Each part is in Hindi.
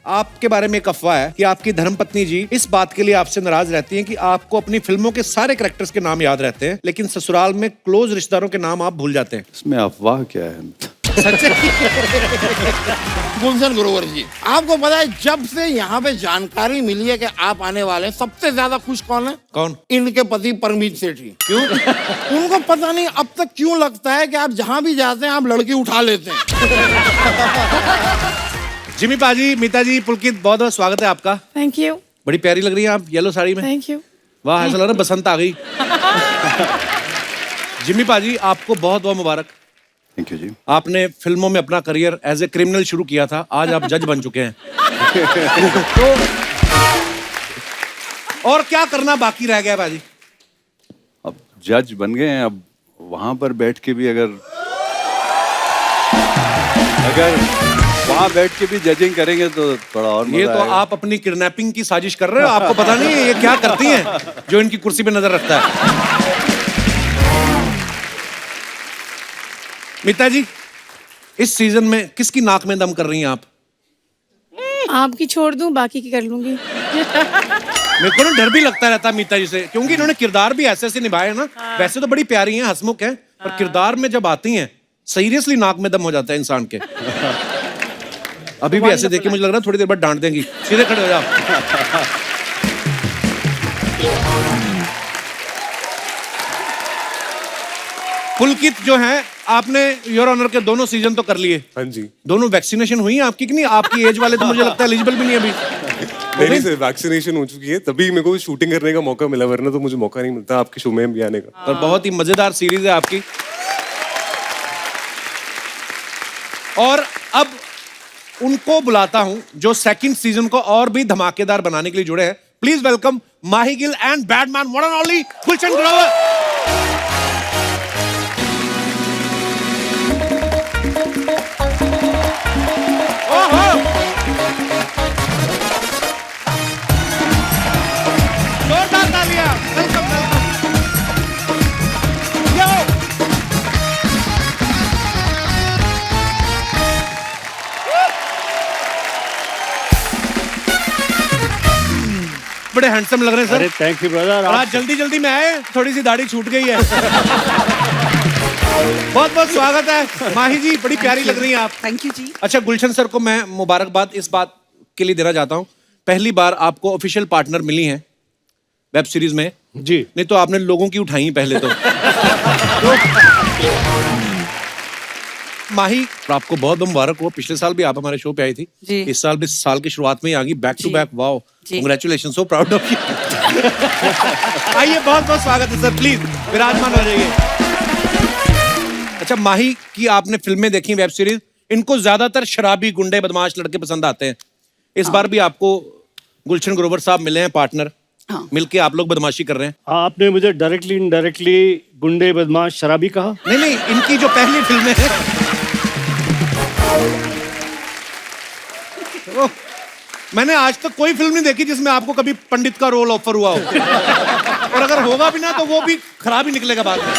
आपके बारे में एक अफवाह है कि आपकी धर्मपत्नी जी इस बात के लिए आपसे नाराज रहती हैं कि आपको अपनी फिल्मों के सारे कैरेक्टर्स के नाम याद रहते हैं, लेकिन ससुराल में क्लोज रिश्तेदारों के नाम आप भूल जाते हैं। इसमें अफवाह क्या है? गुलशन ग्रोवर जी, आपको पता है जब से यहाँ पे जानकारी मिली है कि आप आने वाले हैं, सबसे ज्यादा खुश कौन है? कौन? इनके पति परमीत सेठी। क्यों? उनको पता नहीं अब तक क्यों लगता है कि आप जहाँ भी जाते हैं आप लड़की उठा लेते हैं। जिमी पाजी, मीता जी, पुलकित, बहुत बहुत स्वागत है आपका। Thank you. बड़ी प्यारी लग रही है आप येलो साड़ी में। Thank you. वाह, ऐसा लग रहा है बसंत आ गई। जिमी पाजी, आपको बहुत बहुत मुबारक। थैंक यू जी। आपने फिल्मों में अपना करियर एज ए क्रिमिनल शुरू किया था, आज आप जज बन चुके हैं। तो और क्या करना बाकी रह गया बाजी? अब जज बन गए हैं, अब वहां पर बैठ के भी अगर वहां बैठ के भी जजिंग करेंगे तो थोड़ा और मजा ये तो आएगा। आप अपनी किडनैपिंग की साजिश कर रहे हो, आपको पता नहीं है ये क्या करती हैं जो इनकी कुर्सी पे नजर रखता है। मीता जी, इस सीजन में किसकी नाक में दम कर रही हैं आप? आपकी छोड़ दूं, बाकी की कर लूंगी। मेरे को ना डर भी लगता रहता है मीता जी से, क्योंकि इन्होंने किरदार भी ऐसे ऐसे निभाए ना। वैसे तो बड़ी प्यारी हैं, हंसमुख हैं, पर किरदार में जब आती हैं सीरियसली नाक में दम हो जाता है इंसान के। अभी भी ऐसे देखिए, मुझे लग रहा है थोड़ी देर बाद डांट देंगी। सीधे खड़े हो जाओ। पुलकित जो है, आपने योर ऑनर के दोनों सीजन तो कर लिए। हाँ जी। दोनों वैक्सीनेशन हुई है आपकी कि नहीं? आपकी एज वाले तो मुझे लगता है एलिजिबल भी नहीं अभी। नहीं सर, वैक्सीनेशन हो चुकी है, तभी मेरे को शूटिंग करने का मौका मिला, वरना तो मुझे मौका नहीं मिलता आपके शो में भी आने का। और बहुत ही मजेदार सीरीज है आपकी। और अब उनको बुलाता हूं जो सेकंड सीजन को और भी धमाकेदार बनाने के लिए जुड़े हैं। Please welcome Mahi Gill and Badman one and only Gulshan Grover. जोरदार तालियां। Welcome welcome. यो बड़े हैंडसम लग रहे हैं सर। अरे थैंक यू ब्रदर। आज जल्दी जल्दी में आए, थोड़ी सी दाढ़ी छूट गई है। बहुत बहुत स्वागत है माही जी, बड़ी प्यारी लग रही हैं आप। थैंक यू जी। अच्छा, गुलशन सर को मैं मुबारकबाद इस बात के लिए देना चाहता हूँ, पहली बार आपको ऑफिशियल पार्टनर मिली हैं वेब सीरीज में जी। नहीं तो आपने लोगों की उठाई पहले तो। माही, आपको बहुत बहुत मुबारक हो। पिछले साल भी आप हमारे शो पे आई थी जी। इस साल भी साल की शुरुआत में ही आ गई बैक टू जी। बैक। वाओ, जी। Congratulation, so proud of you. आइए, बहुत बहुत स्वागत है सर, प्लीज विराजमान हो जाइए। अच्छा, माही की आपने फिल्में देखी, वेब सीरीज, इनको ज्यादातर शराबी गुंडे बदमाश लड़के पसंद आते हैं। इस बार भी आपको गुलशन ग्रोवर साहब मिले हैं पार्टनर। हाँ। मिलके आप लोग बदमाशी कर रहे हैं। आपने मुझे डायरेक्टली इनडायरेक्टली गुंडे बदमाश शराबी कहा। नहीं नहीं, इनकी जो पहली फिल्में हैं मैंने आज तक कोई फिल्म नहीं देखी जिसमें आपको कभी पंडित का रोल ऑफर हुआ हो। और अगर होगा भी ना तो वो भी खराब ही निकलेगा बाद में।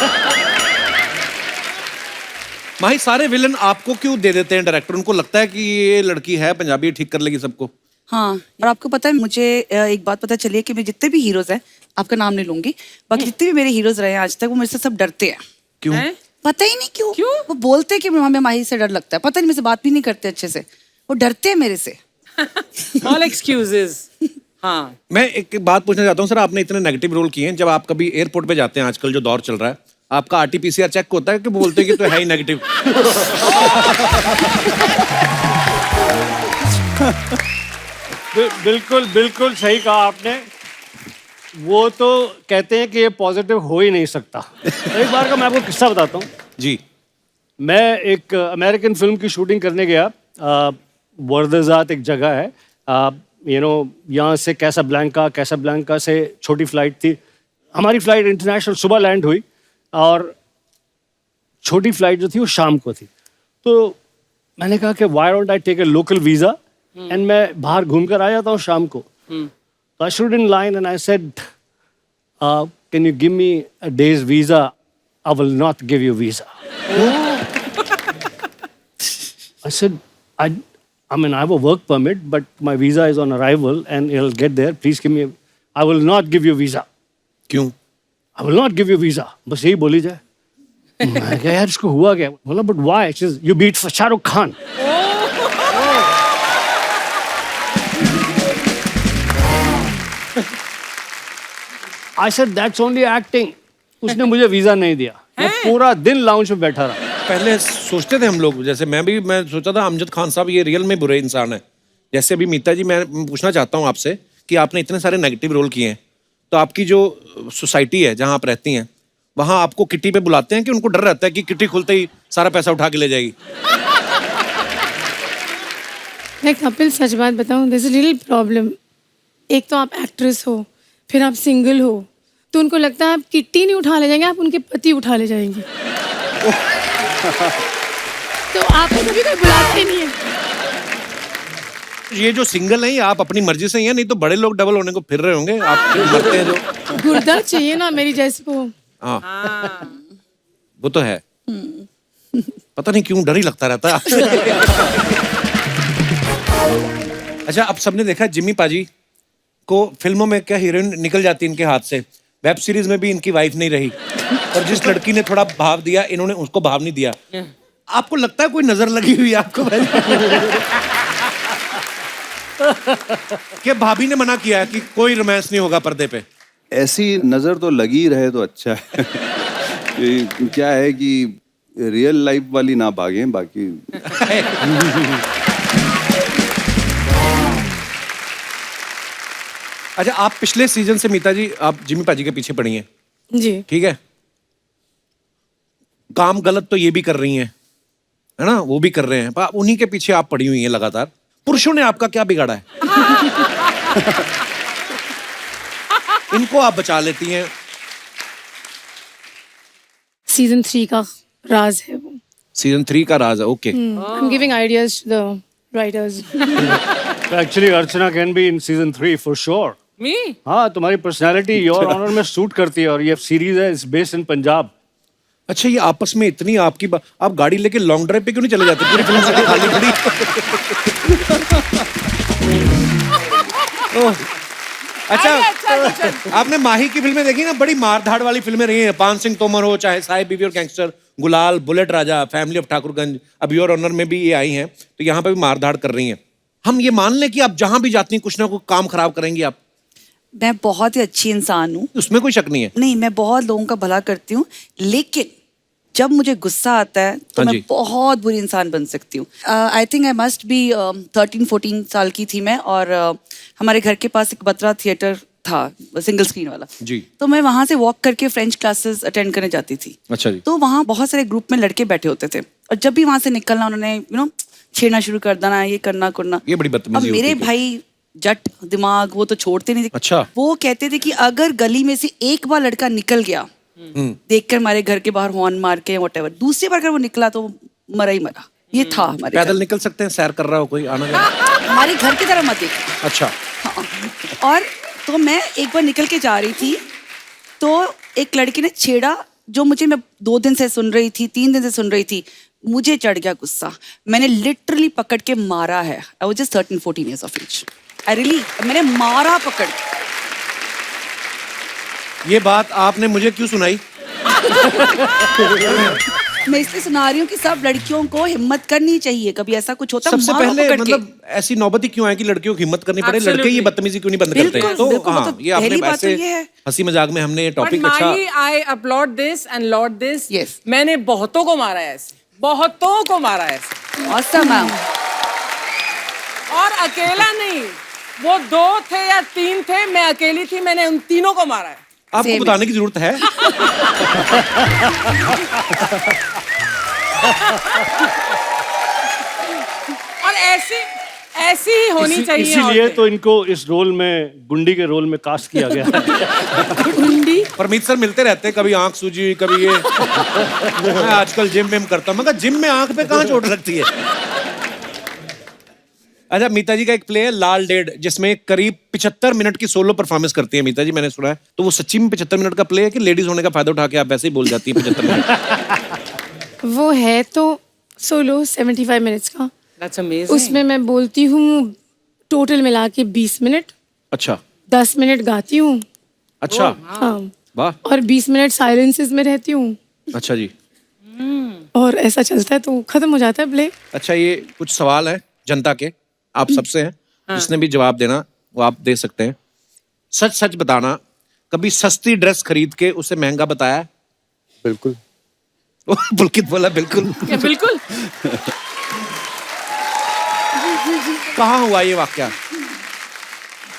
माही, सारे विलन आपको क्यों दे देते हैं डायरेक्टर? उनको लगता है कि ये लड़की है पंजाबी, ठीक कर लेगी सबको। हाँ, और आपको पता है मुझे एक बात पता चली है कि मैं जितने भी हीरोज हैं, आपका नाम नहीं लूंगी, बाकी जितने भी मेरे हीरोज रहे हैं आज तक, वो मेरे से सब डरते हैं। क्यों? पता ही नहीं क्यों। वो बोलते हैं कि हमें माही से डर लगता है, पता नहीं, मेरे से बात भी नहीं करते अच्छे से, वो डरते हैं मेरे से। All excuses. हाँ। मैं एक बात पूछना चाहता हूँ सर, आपने इतने नेगेटिव रोल किए हैं, जब आप कभी एयरपोर्ट पे जाते हैं, आजकल जो दौर चल रहा है, आपका आरटीपीसीआर चेक होता है कि बोलते हैं कि तो है ही नेगेटिव? बिल्कुल बिल्कुल सही कहा आपने। वो तो कहते हैं कि ये पॉजिटिव हो ही नहीं सकता। एक बार का मैं आपको किस्सा बताता हूँ जी। मैं एक अमेरिकन फिल्म की शूटिंग करने गया। वर्दजात एक जगह है, यहाँ से कैसाब्लैंका से छोटी फ्लाइट थी। हमारी फ्लाइट इंटरनेशनल सुबह लैंड हुई और छोटी फ्लाइट जो थी वो शाम को थी। तो मैंने कहा कि why don't I take a local visa and मैं बाहर घूम कर आ जाता हूँ शाम को। तो I stood in line and I said, can you give me a days visa? I will not give you visa. I said, I mean, I have a work permit, but my visa is on arrival and it'll get there. Please give me. I will not give you visa. क्यों? I will not give you visa. बस यही बोली जाए. मैं क्या यार इसको हुआ क्या? बोला but why? She says you beat Shahrukh Khan. I said that's only acting. उसने मुझे वीजा नहीं दिया. मैं पूरा दिन लाउंज में बैठा रहा. पहले सोचते थे हम लोग, जैसे मैं सोचा था अमजद खान साहब ये रियल में बुरे इंसान है. जैसे अभी मीता जी, मैं पूछना चाहता हूँ आपसे कि आपने इतने सारे नेगेटिव रोल किए हैं, तो आपकी जो सोसाइटी है जहाँ आप रहती हैं, वहाँ आपको किटी पे बुलाते हैं कि उनको डर रहता है कि किटी खुलते ही सारा पैसा उठा के ले जाएगी? मैं कपिल सच बात बताऊं, दिस इज रियल प्रॉब्लम. एक तो आप एक्ट्रेस हो, फिर आप सिंगल हो, तो उनको लगता है आप किट्टी नहीं उठा ले जाएंगे, आप उनके पति उठा ले जाएंगे. तो आपको कभी कोई बुलाते नहीं है. ये जो सिंगल है, ये आप अपनी मर्जी से ही हैं, नहीं तो बड़े लोग डबल होने को फिर रहे होंगे. आप मरते हैं जो. गुर्दा चाहिए ना मेरी जैसे को. हाँ, वो तो है. पता नहीं क्यों डर ही लगता रहता है. अच्छा, अब सबने देखा जिम्मी पाजी को फिल्मों में क्या हीरोइन निकल जाती है इनके हाथ से. वेब सीरीज में भी इनकी वाइफ नहीं रही, और जिस लड़की ने थोड़ा भाव दिया, इन्होंने उसको भाव नहीं दिया. आपको लगता है कोई नजर लगी हुई है आपको? कि भाभी ने मना किया है कि कोई रोमांस नहीं होगा पर्दे पे? ऐसी नजर तो लगी रहे तो अच्छा है. ये क्या है कि रियल लाइफ वाली ना भागे बाकी. अच्छा, आप पिछले सीजन से मीता जी आप जिम्मी पाजी के पीछे पड़ी हैं, जी. ठीक है? काम गलत तो ये भी कर रही हैं, है ना, वो भी कर रहे हैं, पर उन्हीं के पीछे आप पड़ी हुई हैं लगातार. पुरुषों ने आपका क्या बिगाड़ा है? इनको आप बचा लेती हैं. सीजन 3 का राज है वो. सीजन 3 का राज है. Okay. I am giving ideas to the writers. Actually, Archana can be in season 3 for sure. Me? हाँ, तुम्हारी पर्सनालिटी योर ऑनर में सूट करती है, और ये सीरीज है इट्स बेस्ड इन पंजाब. अच्छा, ये आपस में इतनी आपकी आप गाड़ी लेके लॉन्ग ड्राइव पे क्यों नहीं चले जाते? पूरी फिल्म से खाली खड़ी. ओह, अच्छा, आपने माही की फिल्में देखी ना? बड़ी मारधाड़ वाली फिल्में रही हैं. पान सिंह तोमर हो, चाहे साहिब बीवी और गैंगस्टर, गुलाल, bullet Raja, family of Thakurganj, अब योर ऑनर में भी ये आई हैं, तो यहाँ पे भी मारधाड़ कर रही हैं. हम ये मान लें कि आप जहां भी जाती हैं कुछ ना कुछ काम खराब करेंगी आप? मैं बहुत ही अच्छी इंसान हूँ, उसमें कोई शक नहीं है. नहीं, मैं बहुत लोगों का भला करती हूँ, लेकिन जब मुझे गुस्सा आता है तो हाँ मैं जी. बहुत बुरी इंसान बन सकती हूँ. I think I must be 13-14 साल की थी मैं, और हमारे घर के पास एक बत्रा थिएटर था, सिंगल स्क्रीन वाला जी. तो मैं वहां से वॉक करके फ्रेंच क्लासेस अटेंड करने जाती थी. अच्छा जी. तो वहाँ बहुत सारे ग्रुप में लड़के बैठे होते थे, और जब भी वहां से निकलना उन्होंने छेड़ना शुरू कर देना, ये करना करना. ये बड़ी अब बदतमीजी मेरे होती थी. भाई जट दिमाग, वो तो छोड़ते नहीं थे. अच्छा. वो कहते थे कि अगर गली में से एक बार लड़का निकल गया, देखकर हमारे घर के बाहर हॉर्न मार के व्हाटएवर, दूसरी बार अगर वो निकला तो मरा ही मरा. ये था हमारे पैदल घर. निकल सकते हैं, सैर कर रहा हो कोई, आना जाना. हमारे घर की तरह मत देखो. अच्छा. हाँ. और तो मैं एक बार निकल के जा रही थी, तो एक लड़की ने छेड़ा, जो मैं 2 दिन से सुन रही थी, 3 दिन से सुन रही थी. मुझे चढ़ गया गुस्सा, मैंने लिटरली पकड़ के मारा है. I was just 13-14 years of age. I really, मैंने मारा पकड़. ये बात आपने मुझे क्यों सुनाई? मैं इसलिए सुना रही हूँ कि सब लड़कियों को हिम्मत करनी चाहिए. कभी ऐसा कुछ होता है, सबसे मारो पहले पकड़ के. मतलब ऐसी नौबत ही क्यों है कि लड़कियों की हिम्मत करनी पड़े? लड़के ये बदतमीजी क्यों नहीं बंद करते? बिल्कुल, तो बिल्कुल, हाँ, मतलब ये आपने पहली बात ऐसे तो ये है. हंसी मजाक में हमने ये But टॉपिक अच्छा. Mahi, I applaud this and laud this. Yes. मैंने बहुतों को मारा है ऐसे, बहुतों को मारा है ऐसे. Awesome, ma'am. और अकेला नहीं, वो 2 थे या 3 थे, मैं अकेली थी, मैंने उन तीनों को मारा है. आपको Same. बताने की जरूरत है? और ऐसी ही होनी चाहिए. इसीलिए औरतें. तो इनको इस रोल में, गुंडी के रोल में कास्ट किया गया है. गुंडी. परमीत सर मिलते रहते हैं, कभी आंख सूजी, कभी ये. मैं आजकल जिम में करता हूँ, मगर जिम में आंख पे कहाँ चोट लगती है? अच्छा, मीता जी का एक प्ले है लाल डेढ़, जिसमें करीब 75 मिनट की सोलो परफॉर्मेंस करती है मीता जी, मैंने सुना है. तो वो सच्ची में 75 मिनट का प्ले है कि लेडीज होने का फायदा उठा के आप ऐसे ही बोल जाती है 75 मिनट? वो है तो सोलो 75 मिनट्स का, दैट्स अमेजिंग। उसमें मैं बोलती हूँ टोटल मिला के 20 मिनट, अच्छा 10 मिनट गाती हूँ। अच्छा हाँ, वाह और 20 मिनट साइलेंसेस में रहती हूँ, अच्छा जी। और ऐसा चलता है तो खत्म हो जाता है प्ले। अच्छा ये कुछ सवाल है जनता के, आप सबसे हैं, जिसने भी जवाब देना वो आप दे सकते हैं। सच सच बताना, कभी सस्ती ड्रेस खरीद के उसे महंगा बताया? बिल्कुल। पुलकित बोला बिल्कुल। बिल्कुल। कहाँ हुआ ये वाकया?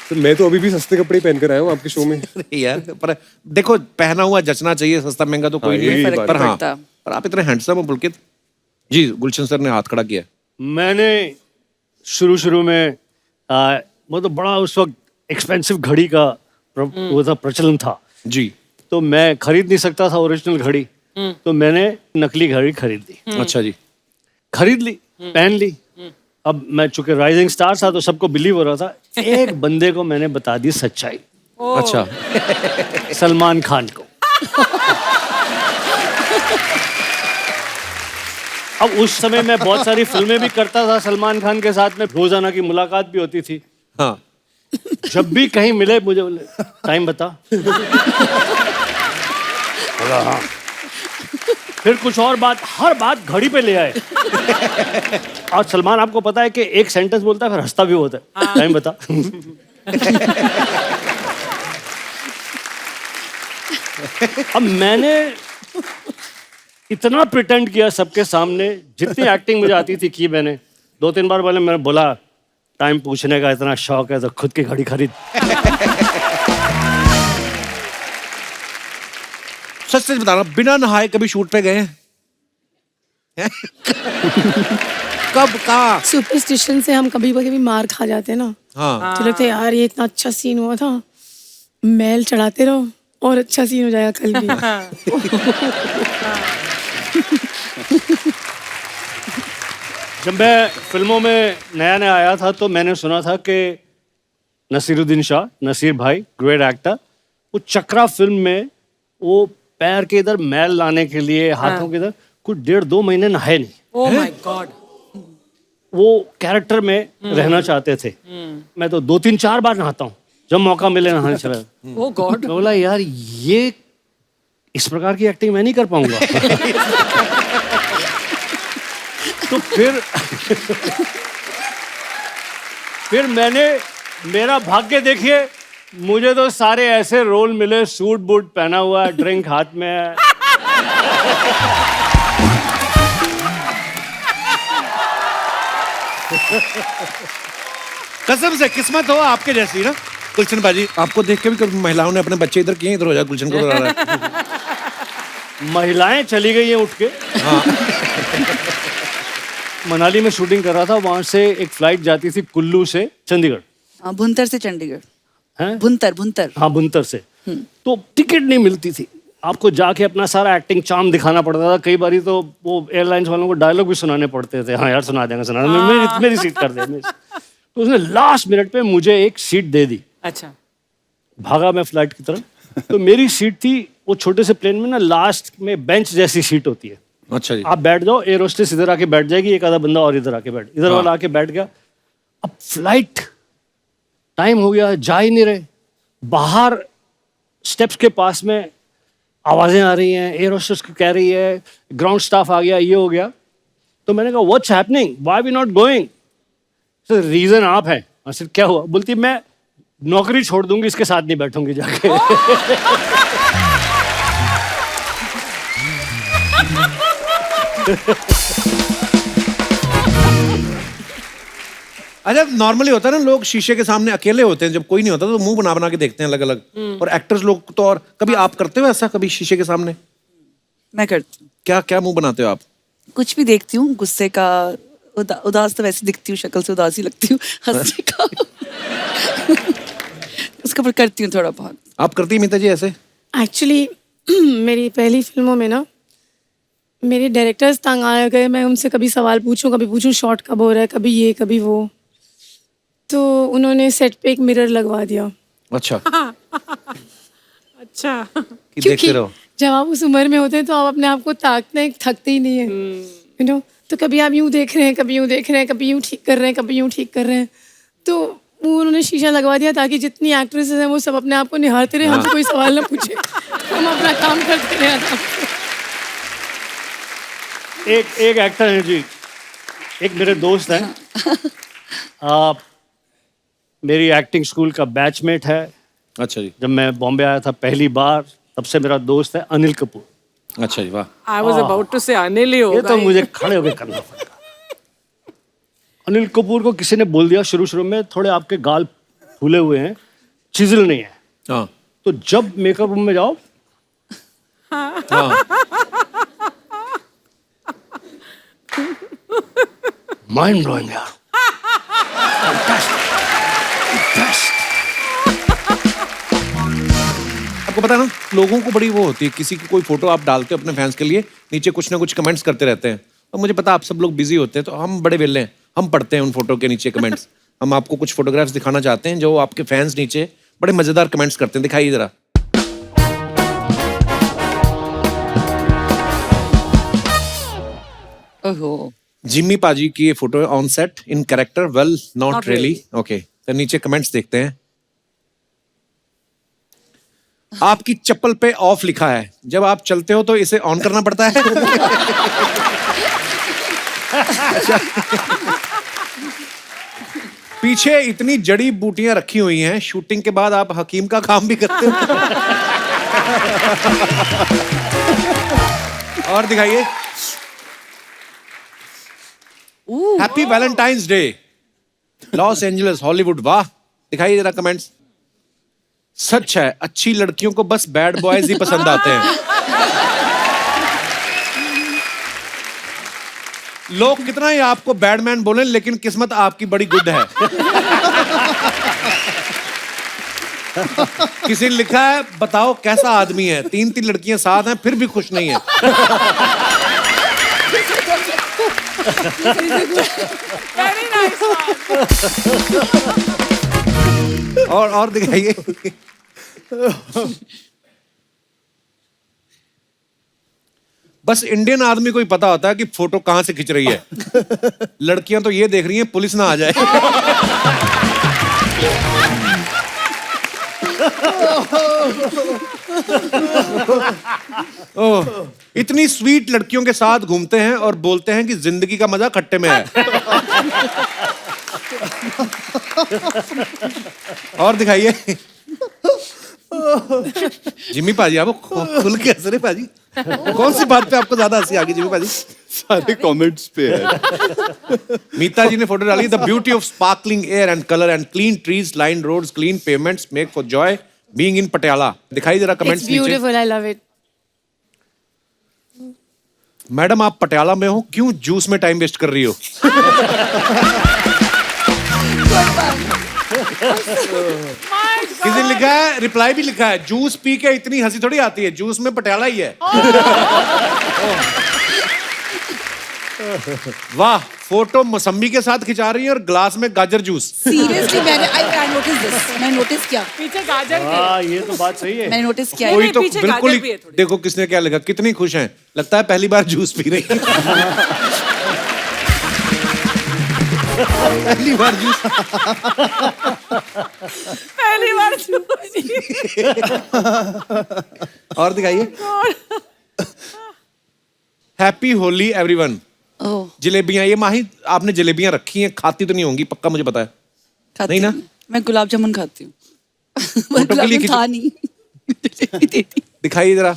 तो मैं तो अभी भी सस्ते कपड़े ही पहन कर आया हूँ आपके शो में। यार पर देखो, पहना हुआ जचना चाहिए, सस्ता महंगा तो कोई हाँ, नहीं यही है, बात पर है। हाँ, पड़ता। पर आप इतने हैंडसम हो पुलकित जी। गुलशन सर ने हाथ खड़ा किया। मैंने शुरू में मतलब बड़ा उस वक्त एक्सपेंसिव घड़ी का वो था, प्रचलन था जी तो मैं खरीद नहीं सकता था ओरिजिनल घड़ी, तो मैंने नकली घड़ी खरीद ली। अच्छा जी। खरीद ली, पहन ली। अब मैं चूंकि राइजिंग स्टार था तो सबको बिलीव हो रहा था। एक बंदे को मैंने बता दी सच्चाई, अच्छा सलमान खान को। अब उस समय मैं बहुत सारी फिल्में भी करता था सलमान खान के साथ में, रोजाना की मुलाकात भी होती थी। हाँ जब भी कहीं मिले मुझे बोले टाइम बता। बोला हाँ। फिर कुछ और बात, हर बात घड़ी पे ले आए। और सलमान आपको पता है कि एक सेंटेंस बोलता है फिर हंसता भी होता है, टाइम बता। अब मैंने इतना प्रिटेंड किया सबके सामने, जितनी एक्टिंग मुझे आती थी की मैंने। 2-3 बार पहले मैंने बोला टाइम पूछने का इतना शौक है तो खुद की घड़ी खरीद। सच सच बताना, बिना नहाए कभी शूट पे गए हैं? कब कहाँ? सुपरस्टिशन से हम कभी कभी मार खा जाते हैं ना, हाँ तो लगता है यार ये इतना अच्छा सीन हुआ था, मैल चढ़ाते रहो और अच्छा सीन हो जाएगा कल भी। जब मैं फिल्मों में नया नया आया था तो मैंने सुना था कि नसीरुद्दीन शाह, नसीर भाई, ग्रेट एक्टर, वो चक्रा फिल्म में वो पैर के इधर मैल लाने के लिए, हाथों के इधर कुछ 1.5-2 महीने नहाए नहीं। Oh my God. वो कैरेक्टर में रहना चाहते थे। मैं तो 2-3-4 बार नहाता हूँ जब मौका मिले नहाने चला। ओह गॉड। मैं बोला यार ये इस प्रकार की एक्टिंग मैं नहीं कर पाऊंगा। तो फिर मैंने, मेरा भाग्य देखिए, मुझे तो सारे ऐसे रोल मिले, सूट बूट पहना हुआ है, ड्रिंक हाथ में है। कसम से किस्मत हो आपके जैसी ना गुलशन बाजी। आपको देख के भी कभी महिलाओं ने अपने बच्चे इधर किए, इधर हो जा, गुलशन को बुला रहा है। महिलाएं चली गई हैं उठ के। मनाली में शूटिंग कर रहा था, वहां से एक फ्लाइट जाती थी कुल्लू से चंडीगढ़। भुंतर से चंडीगढ़। हैं? भुंतर। हाँ, भुंतर से। तो टिकट नहीं मिलती थी, आपको जाके अपना सारा एक्टिंग चार्म दिखाना पड़ता था। कई बारी तो वो एयरलाइंस वालों को डायलॉग भी सुनाने पड़ते थे। हाँ यार सुना देंगे, मेरी सीट कर दे। तो उसने लास्ट मिनट पे मुझे एक सीट दे दी। अच्छा। भागा मैं फ्लाइट की तरफ। तो मेरी सीट थी, वो छोटे से प्लेन में ना लास्ट में बेंच जैसी सीट होती है। अच्छा जी। आप बैठ जाओ, एयर होस्टेस इधर आके बैठ जाएगी, एक आधा बंदा और इधर आके बैठ, इधर वाला आके बैठ गया। अब फ्लाइट टाइम हो गया, जा ही नहीं रहे। बाहर स्टेप्स के पास में आवाजें आ रही हैं, एयर होस्टेस कह रही है ग्राउंड स्टाफ आ गया, ये हो गया। तो मैंने कहा what's happening, why we not going? Sir reason आप हैं। सर क्या हुआ? बोलती मैं नौकरी छोड़ दूंगी, इसके साथ नहीं बैठूंगी जाके। अच्छा नॉर्मली होता है ना, लोग शीशे के सामने अकेले होते हैं, जब कोई नहीं होता तो मुंह बना बना के देखते हैं अलग अलग। और एक्टर्स लोग तो, और कभी आप करते हो ऐसा, कभी शीशे के सामने? मैं करती हूँ। क्या क्या मुंह बनाते हो आप? कुछ भी देखती हूँ, गुस्से का, उदास तो वैसे दिखती हूँ, शक्ल से उदास ही लगती हूँ, हंसने का उसके ऊपर करती हूँ थोड़ा बहुत। आप करती हैं मीता जी ऐसे? एक्चुअली मेरी पहली फिल्मों में ना मेरे डायरेक्टर्स तंग आ गए। मैं उनसे कभी सवाल पूछूं, कभी पूछूं शॉट कब हो रहा है, कभी ये कभी वो। तो उन्होंने सेट पे एक मिरर लगवा दिया। अच्छा अच्छा। कि देखते रहो। जब आप उस उम्र में होते हैं तो आप अपने आप को ताकते थकते ही नहीं है, यू नो। तो कभी आप यूँ देख रहे हैं, कभी यूँ देख रहे हैं, कभी यूँ ठीक कर रहे हैं, कभी यूँ ठीक कर रहे हैं। तो वो उन्होंने शीशा लगवा दिया ताकि जितनी एक्ट्रेसेस हैं वो सब अपने आप को निहारते रहे, हमसे कोई सवाल ना पूछे, हम अपना काम करते रहे आराम से। एक एक्टर है जी, एक मेरे दोस्त हैं, मेरी एक्टिंग स्कूल का बैचमेट है। अच्छा जी। जब मैं बॉम्बे आया था पहली बार, तब से मेरा दोस्त है अनिल कपूर। अच्छा जी, वाह। आई वाज अबाउट टू से अनिल ही ये होगा तो मुझे खड़े होकर करना पड़ेगा। अनिल कपूर को किसी ने बोल दिया शुरू में, थोड़े आपके गाल फूले हुए हैं, चिजल नहीं है। हाँ तो जब मेकअप रूम में जाओ, माइंड ब्लोइंग यार। आपको पता है ना, लोगों को बड़ी वो होती है, किसी की कोई फोटो आप डालते हो अपने फैंस के लिए, नीचे कुछ ना कुछ कमेंट्स करते रहते हैं। तो मुझे पता आप सब लोग बिजी होते हैं, तो हम बड़े वेले हैं, हम पढ़ते हैं उन फोटो के नीचे कमेंट्स। हम आपको कुछ फोटोग्राफ्स दिखाना चाहते हैं जो आपके फैंस नीचे बड़े मजेदार कमेंट्स करते हैं। दिखाइए जरा। ओहो। जिम्मी पाजी की ये फोटो है, on set, in character, well not really. Okay, तो नीचे कमेंट्स देखते हैं। आपकी चप्पल पे ऑफ लिखा है, जब आप चलते हो तो इसे ऑन करना पड़ता है। पीछे इतनी जड़ी बूटियां रखी हुई हैं, शूटिंग के बाद आप हकीम का काम भी करते हो। और दिखाइए। Happy Valentine's day, Los Angeles, Hollywood. वाह, दिखाइए जरा कमेंट्स। सच है, अच्छी लड़कियों को बस बैड बॉयज ही पसंद आते हैं। लोग कितना ही आपको बैडमैन बोलें, लेकिन किस्मत आपकी बड़ी गुड है। किसी ने लिखा है, बताओ कैसा आदमी है, 3 लड़कियां साथ हैं फिर भी खुश नहीं है। Very nice. और दिखाइए। बस इंडियन आदमी को ही पता होता है कि फोटो कहां से खिंच रही है। लड़कियां तो ये देख रही हैं पुलिस ना आ जाए। ओह, इतनी स्वीट लड़कियों के साथ घूमते हैं और बोलते हैं कि जिंदगी का मजा खट्टे में है। और दिखाइए। जिम्मी पाजी, आपको खुल के हंस रहे पाजी। कौन सी बात पे आपको ज्यादा हंसी आ गई जिम्मी पाजी? सारे कमेंट्स पे है। मीता जी ने फोटो डाली, the beauty of sparkling air and colour and clean trees, line roads, clean payments make for joy being in Patiala. दिखाई जरा कमेंट्स It's नीचे। beautiful, I love it. Madam आप पटियाला में हो, क्यों जूस में टाइम वेस्ट कर रही हो? किसी ने लिखा है, रिप्लाई भी लिखा है, जूस पी के इतनी हंसी थोड़ी आती है, जूस में पटियाला ही है। वाह, फोटो मौसम्बी के साथ खिंचा रही है और ग्लास में गाजर juice. Seriously I notice this, मैं नोटिस किया, पीछे गाजर के। हाँ, ये तो बात सही है। मैंने नोटिस किया। कोई तो पीछे बिल्कुल गाजर भी ही है थोड़ी। देखो किसने क्या लिखा, कितनी खुश हैं, लगता है पहली बार जूस पी रही है। पहली बार जूस। पहली बार और दिखाइए। Happy Holi everyone. ओह, जलेबियां, ये माही आपने जलेबियां रखी हैं, खाती तो नहीं होंगी पक्का, मुझे पता है। खाती नहीं ना? हूँ। मैं गुलाब जामुन खाती हूँ। फोटो के लिए गुलाब जामुन था नहीं। दिखाइए जरा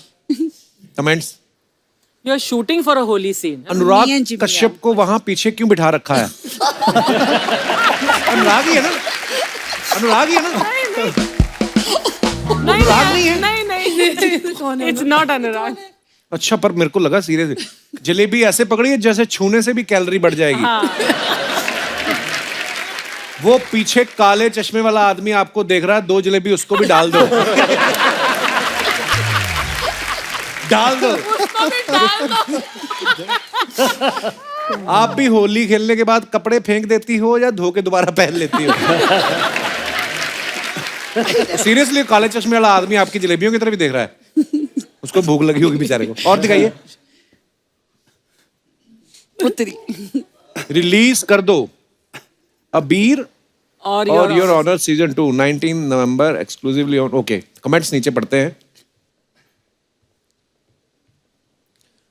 comments. You are shooting for a Holi scene. Me and Anurag Jimmy, Kashyap को वहां पीछे क्यों बिठा रखा है? अनुराग ही है ना? अनुराग ही है ना? अनुराग नहीं है? नहीं इट्स नॉट अनुराग। अच्छा, पर मेरे को लगा सीरियस जलेबी ऐसे पकड़ी है जैसे छूने से भी कैलोरी बढ़ जाएगी। वो पीछे काले चश्मे वाला आदमी आपको देख रहा है, 2 जलेबी उसको भी डाल दो। डाल दो। आप भी होली खेलने के बाद कपड़े फेंक देती हो या धो के दोबारा पहन लेती हो? सीरियसली, काले चश्मे वाला आदमी आपकी जलेबियों की तरफ ही देख रहा है, उसको भूख लगी होगी बेचारे को। और दिखाइए। उत्तरी। रिलीज कर दो अबीर और और your honour season 2 19 November exclusively on. Okay, comments नीचे पढ़ते हैं।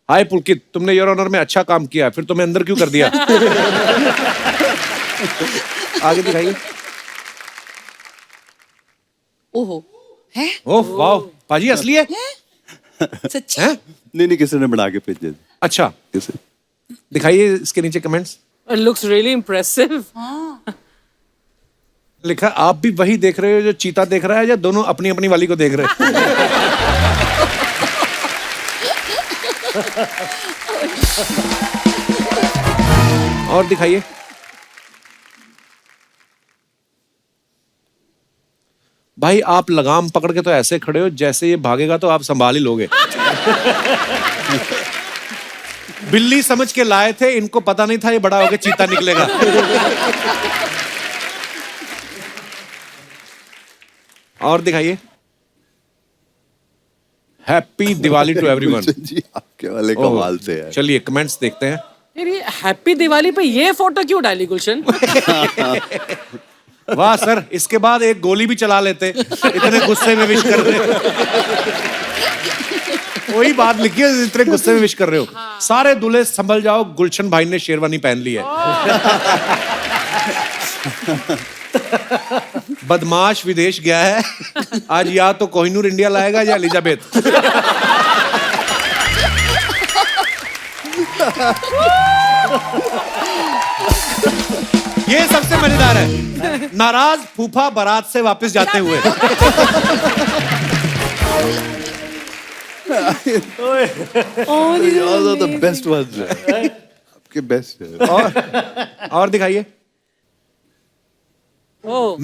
हाय पुलकित, तुमने योर ऑनर में अच्छा काम किया, फिर तुम्हें अंदर क्यों कर दिया? आगे दिखाइए। ओहो, है? ओह वाह, पाजी असली है? सच्ची? हैं? नहीं किसी ने बना के भेजे थे। अच्छा, किसी दिखाइए इसके नीचे कमेंट्स। Looks really impressive. लिखा आप भी वही देख रहे हो जो चीता देख रहा है, या दोनों अपनी अपनी वाली को देख रहे हैं? और दिखाइए। भाई आप लगाम पकड़ के तो ऐसे खड़े हो जैसे ये भागेगा तो आप संभाल ही लोगे। बिल्ली समझ के लाए थे, इनको पता नहीं था ये बड़ा होके चीता निकलेगा। और दिखाइए। Happy Diwali to everyone. जी आपके वाले कमाल से है। चलिए कमेंट्स देखते हैं। फिर ये हैप्पी दिवाली पे ये फोटो क्यों डाली गुलशन? वाह सर, इसके बाद एक गोली भी चला लेते, इतने गुस्से में विश कर रहे हो। वही बात लिखी है, इतने गुस्से में विश कर रहे हो। सारे दूल्हे संभल जाओ, गुलशन भाई ने शेरवानी पहन ली है। बदमाश विदेश गया है, आज या तो कोहिनूर इंडिया लाएगा या एलिजाबेथ। ये सबसे मजेदार है, नाराज फूफा बारात से वापस जाते हुए। द बेस्ट वंस आपके बेस्ट है। और दिखाइए।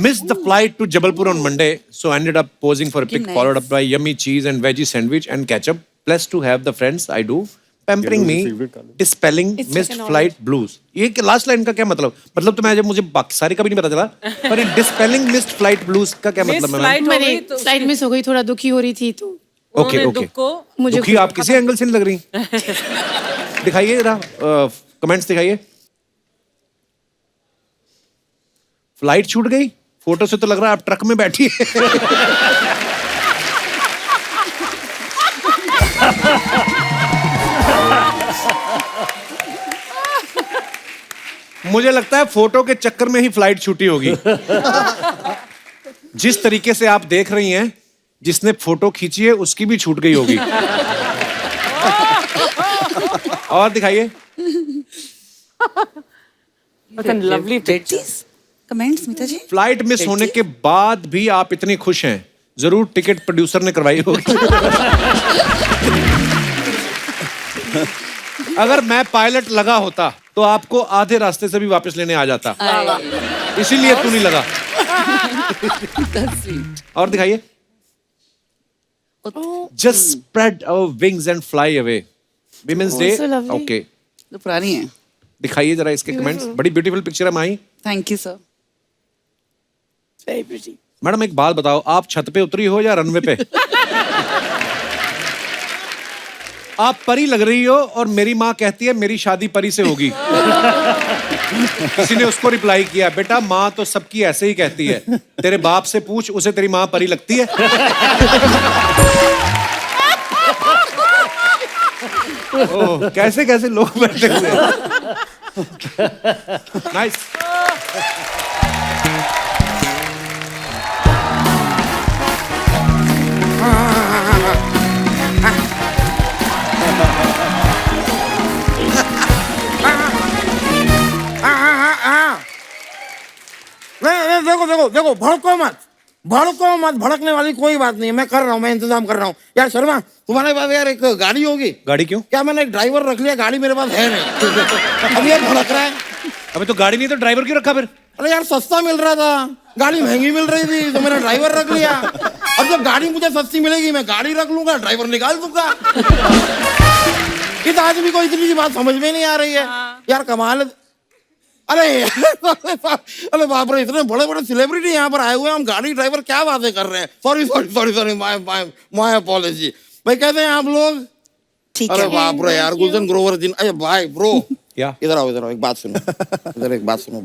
Missed the flight to Jabalpur on Monday, so ended up posing for a pic, nice. followed up by yummy cheese and veggie sandwich and ketchup. Blessed to have the friends I do, pampering me, dispelling missed flight blues. ये लास्ट लाइन का क्या मतलब? मतलब तो मैं मुझे बाकी सारी का भी नहीं पता चला, पर dispelling missed flight blues का क्या मतलब है? फ्लाइट हो मैंने गई तो फ्लाइट मिस हो गई, थोड़ा दुखी हो रही थी तो ओके ओके। दुख को मुझे दुखी आप किसी एंगल से नहीं लग रही। दिखाइए जरा कमेंट्स दिखाइए। फ्लाइट छूट गई, फोटो से तो लग रहा है आप ट्रक में बैठी है। मुझे लगता है फोटो के चक्कर में ही फ्लाइट छूटी होगी। जिस तरीके से आप देख रही हैं, जिसने फोटो खींची है उसकी भी छूट गई होगी। और दिखाइए। लवली कमेंट्स स्मिता जी। फ्लाइट मिस होने के बाद भी आप इतनी खुश हैं, जरूर टिकट प्रोड्यूसर ने करवाई होगी। अगर मैं पायलट लगा होता तो आपको आधे रास्ते से भी वापस लेने आ जाता, इसीलिए तू नहीं लगा। और दिखाइए। Just spread our wings and fly away. Women's day. so lovely. Okay, तो पुरानी है। दिखाइए जरा इसके कमेंट्स। बड़ी ब्यूटीफुल पिक्चर है Mahi. Thank you sir. Very pretty. Madam एक बात बताओ, आप छत पे उतरी हो या रनवे पे? आप परी लग रही हो और मेरी माँ कहती है मेरी शादी परी से होगी। किसी ने उसको रिप्लाई किया, बेटा माँ तो सबकी ऐसे ही कहती है, तेरे बाप से पूछ, उसे तेरी माँ परी लगती है? ओह, कैसे कैसे लोग बैठे हुए हैं। नाइस। नहीं, देखो देखो देखो, भड़को मत, भड़कने वाली कोई बात नहीं है। मैं कर रहा हूँ, मैं इंतजाम कर रहा हूँ। यार शर्मा, तुम्हारे पास यार एक गाड़ी होगी? गाड़ी क्यों? क्या मैंने एक ड्राइवर रख लिया, गाड़ी मेरे पास है नहीं। अब ये भड़क रहा है। अबे तो गाड़ी नहीं तो ड्राइवर क्यों रखा फिर? अरे यार सस्ता मिल रहा था, गाड़ी महंगी मिल रही थी, तो मैंने ड्राइवर रख लिया। अब जब गाड़ी मुझे सस्ती मिलेगी, मैं गाड़ी रख लूंगा, ड्राइवर निकाल दूंगा। इस आदमी को इतनी सी बात समझ में नहीं आ रही है यार, कमाल है। अरे अरे बाप रे, इतने बड़े बड़े सेलिब्रिटी यहाँ पर आए हुए हैं, हम गाड़ी ड्राइवर क्या बातें कर रहे हैं। Sorry sorry sorry sorry, my apology. भाई कैसे हैं आप लोग? ठीक अरे है। बाप रे यार, गुलशन ग्रोवर जी, अरे भाई ब्रो, क्या? इधर आओ, एक बात सुनो। इधर एक बात सुनो।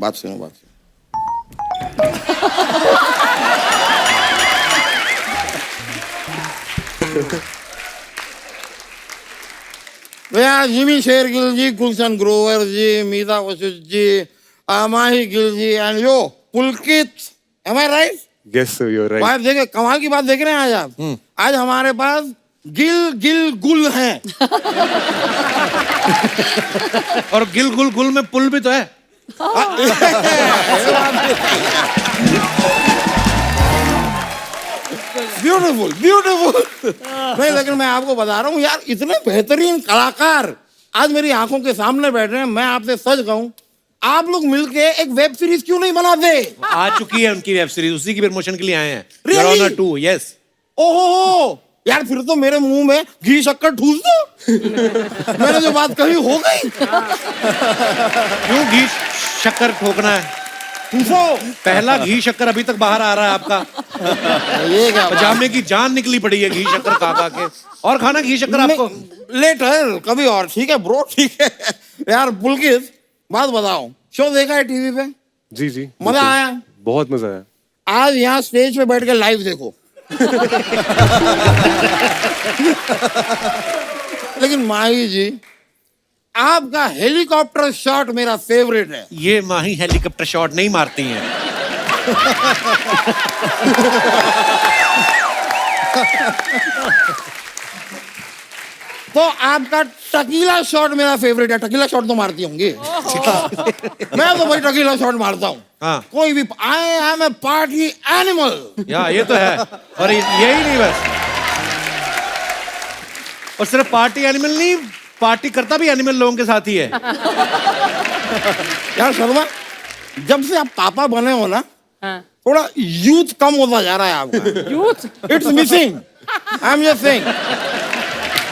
यार Jimmy Shergill ji, Gulshan Grover ji, Meeta Vashisht ji, Mahi Gill ji and yo Pulkit, am I right? Yes, sir, you're right. बात देखे, कमाल की बात देख रहे हैं आज आप। आज हमारे पास गिल गुल हैं। और गिल गुल गुल में पुल भी तो है। ब्यूटीफुल। नहीं, लेकिन मैं आपको बता रहा हूँ यार, इतने बेहतरीन कलाकार आज मेरी आंखों के सामने बैठ रहे हैं। मैं आपसे सच कहूँ, आप लोग मिलके एक वेब सीरीज क्यों नहीं बनाते? आ चुकी है उनकी वेब सीरीज, उसी की प्रमोशन के लिए आए हैं। Really? Your Honor 2, yes. ओहो यार, फिर तो मेरे मुंह में घी शक्कर ठूस दो। मैंने जो बात कही हो गई। क्यों घी शक्कर ठोकना है? ठूसो। पहला घी शक्कर अभी तक बाहर आ रहा है आपका। ये क्या बात? पजामे की जान निकली पड़ी है घी शक्कर खा के। और खाना घी शक्कर आपको? लेटर कभी और। ठीक है ब्रो, ठीक है। यार पुलकित, बात बताओ, शो देखा है टीवी पे? जी जी, मजा बिल्कुल। आया? बहुत मजा आया। आज यहाँ स्टेज पे बैठ के लाइव देखो। लेकिन माही जी, आपका हेलीकॉप्टर शॉट मेरा फेवरेट है। ये माही हेलीकॉप्टर शॉट नहीं मारती हैं। तो आपका टकीला शॉट मेरा फेवरेट है। टकीला शॉट तो मारती होंगी। मैं तो भाई टकीला शॉट मारता हूँ। हाँ। कोई भी, I am a party animal. या ये तो है। और यही नहीं बस, और सिर्फ पार्टी एनिमल नहीं, पार्टी करता भी एनिमल लोगों के साथ ही है। यार शर्मा, जब से आप पापा बने हो ना, थोड़ा यूथ कम होता जा रहा है आपका। Youth? It's missing. I am just saying,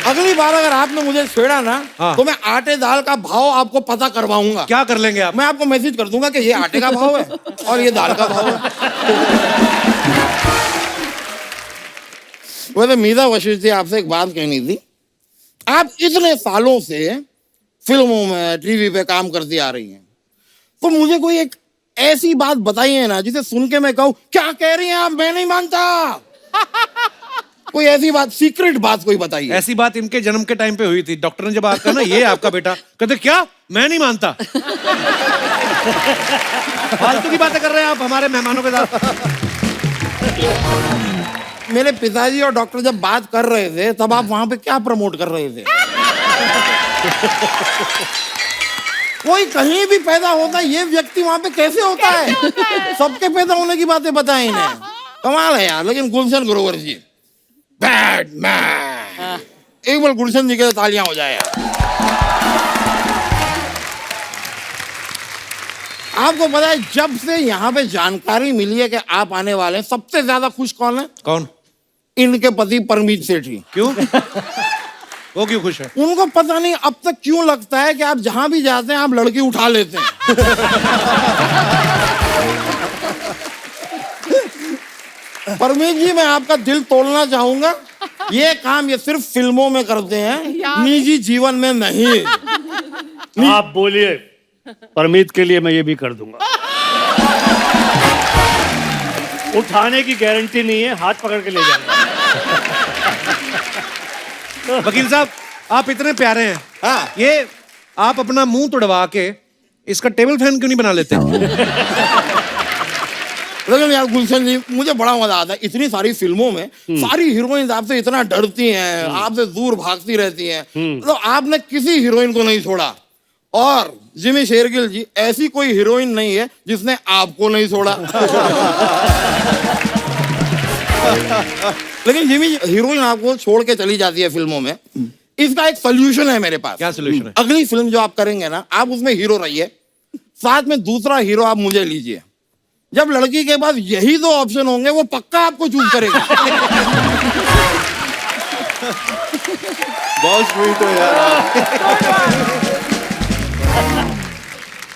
अगली बार अगर आपने मुझे छेड़ा ना, हाँ। तो मैं आटे दाल का भाव आपको पता करवाऊंगा। क्या कर लेंगे आप? मैं आपको मैसेज कर दूंगा कि ये आटे का भाव है और ये दाल का भाव है। वैसे मीता वशिष्ठ जी, आपसे एक बात कहनी थी। आप इतने सालों से फिल्मों में, टीवी पे काम करती आ रही हैं, तो मुझे कोई एक ऐसी बात बताइए ना जिसे सुन के मैं कहूँ, क्या कह रही हैं आप, मैं नहीं मानता। कोई ऐसी बात, सीक्रेट बात कोई बताइए। ऐसी बात इनके जन्म के टाइम पे हुई थी। डॉक्टर ने जब आकर ना, ये आपका बेटा, कहते क्या, मैं नहीं मानता। फालतू की बातें कर रहे हैं आप हमारे मेहमानों के साथ। मेरे पिताजी और डॉक्टर जब बात कर रहे थे, तब आप वहां पे क्या प्रमोट कर रहे थे? कोई कहीं भी पैदा होता है, ये व्यक्ति वहां पे कैसे होता है? सबके पैदा होने की बातें बताएं इन्हें। कमाल है यार। लेकिन गुलशन ग्रोवर जी, बैड मैन। एक बार गुलशन जी के लिए तालियां हो जाए यार। आपको पता है, जब से यहाँ पे जानकारी मिली है कि आप आने वाले हैं, सबसे ज्यादा खुश कौन है? कौन? इनके पति परमीत सेठी। क्यों? वो क्यों खुश है? उनको पता नहीं अब तक क्यों लगता है कि आप जहां भी जाते हैं आप लड़की उठा लेते हैं। परमीत जी, मैं आपका दिल तोड़ना चाहूंगा। ये काम ये सिर्फ फिल्मों में करते हैं, निजी जीवन में नहीं। आप बोलिए, परमीत के लिए मैं ये भी कर दूंगा। उठाने की गारंटी नहीं है, हाथ पकड़ के ले जाऊंगा। वकील साहब, आप इतने प्यारे हैं। हाँ। ये आप अपना मुंह तुड़वा के इसका टेबल फैन क्यों नहीं बना लेते? लेकिन यार गुलशन जी, मुझे बड़ा मजा आता है। इतनी सारी फिल्मों में सारी हीरोइन आपसे इतना डरती हैं, आपसे दूर भागती रहती हैं, तो आपने किसी हीरोइन को नहीं छोड़ा। और जिमी शेरगिल जी, ऐसी कोई हीरोइन नहीं है जिसने आपको नहीं छोड़ा। लेकिन जिमी हीरोइन आपको छोड़ के चली जाती है फिल्मों में, इसका एक सोल्यूशन है मेरे पास। क्या सोल्यूशन है? अगली फिल्म जो आप करेंगे ना, आप उसमें हीरो रहिए, साथ में दूसरा हीरो आप मुझे लीजिए। जब लड़की के पास यही दो ऑप्शन होंगे, वो पक्का आपको चूज करेगा। बहुत स्वीट हो यार।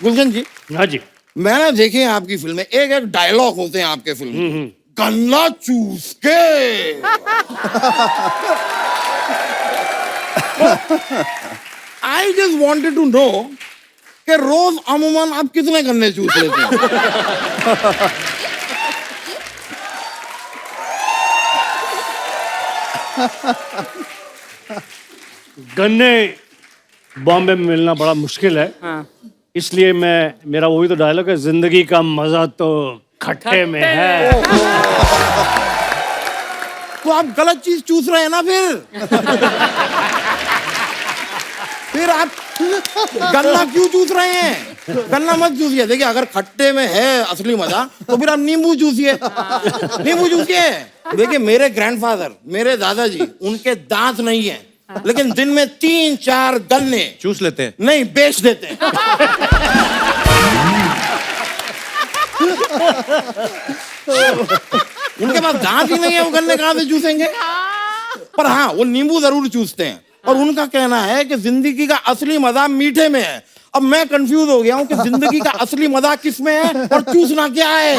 गुलशन जी, हाँ जी। मैंने देखी है आपकी फिल्में, एक एक डायलॉग होते हैं आपके फिल्म में। गन्ना चूस के। I just wanted to know कि रोज अमूमन आप कितने गन्ने चूस लेते हैं? गन्ने बॉम्बे में मिलना बड़ा मुश्किल है, इसलिए मेरा वही तो डायलॉग है, जिंदगी का मजा तो खट्टे में है। तो आप गलत चीज चूस रहे हैं ना फिर आप गन्ना क्यों चूस रहे हैं? गन्ना मत चूसिए। देखिए अगर खट्टे में है असली मजा तो फिर आप नींबू चूसिए। नींबू चूसिए। देखिए मेरे ग्रैंडफादर, मेरे दादाजी, उनके दांत नहीं है लेकिन दिन में 3-4 गन्ने चूस लेते हैं। नहीं बेच देते हैं। उनके पास दांत ही नहीं है, वो गन्ने कहां से चूसेंगे? पर हाँ वो नींबू जरूर चूसते हैं और उनका कहना है कि जिंदगी का असली मजा मीठे में है। अब मैं कंफ्यूज हो गया हूं कि जिंदगी का असली मजा किस में है और चूसना क्या है।